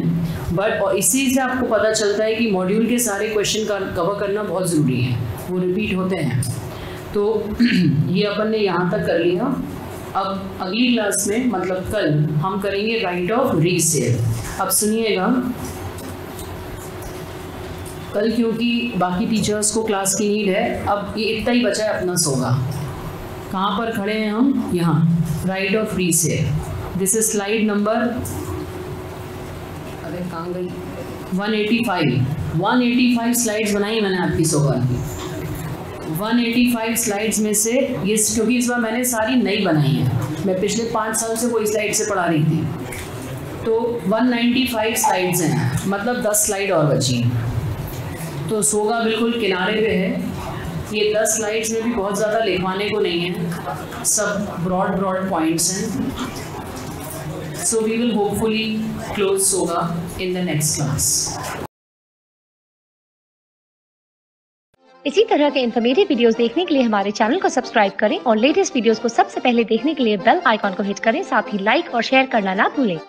बट और इसी से आपको पता चलता है कि मॉड्यूल के सारे क्वेश्चन का कवर करना बहुत ज़रूरी है, वो रिपीट होते हैं। तो ये अपन ने यहाँ तक कर लिया। अब अगली क्लास में, मतलब कल, हम करेंगे राइट ऑफ रीसेल। अब सुनिएगा, कल क्योंकि बाकी टीचर्स को क्लास की नीड है, अब ये इतना ही बचा है अपना सोगा। कहाँ पर खड़े हैं हम? यहाँ, right of resale. This is slide number, अरे कहाँ गई, 185 स्लाइड्स बनाई मैंने आपकी सोगा की। 185 स्लाइड्स में से ये, क्योंकि इस बार मैंने सारी नई बनाई है, मैं पिछले 5 साल से कोई स्लाइड से पढ़ा रही थी, तो 195 स्लाइड्स हैं, मतलब 10 स्लाइड और बची हैं। तो सोगा बिल्कुल किनारे पे है। ये 10 स्लाइड्स में भी बहुत ज़्यादा लिखवाने को नहीं है, सब ब्रॉड पॉइंट्स हैं। So we will hopefully close SOGA in the next class. इसी तरह के इन्फॉर्मेटिव वीडियोस देखने के लिए हमारे चैनल को सब्सक्राइब करें और लेटेस्ट वीडियोस को सबसे पहले देखने के लिए बेल आइकॉन को हिट करें। साथ ही लाइक और शेयर करना ना भूलें।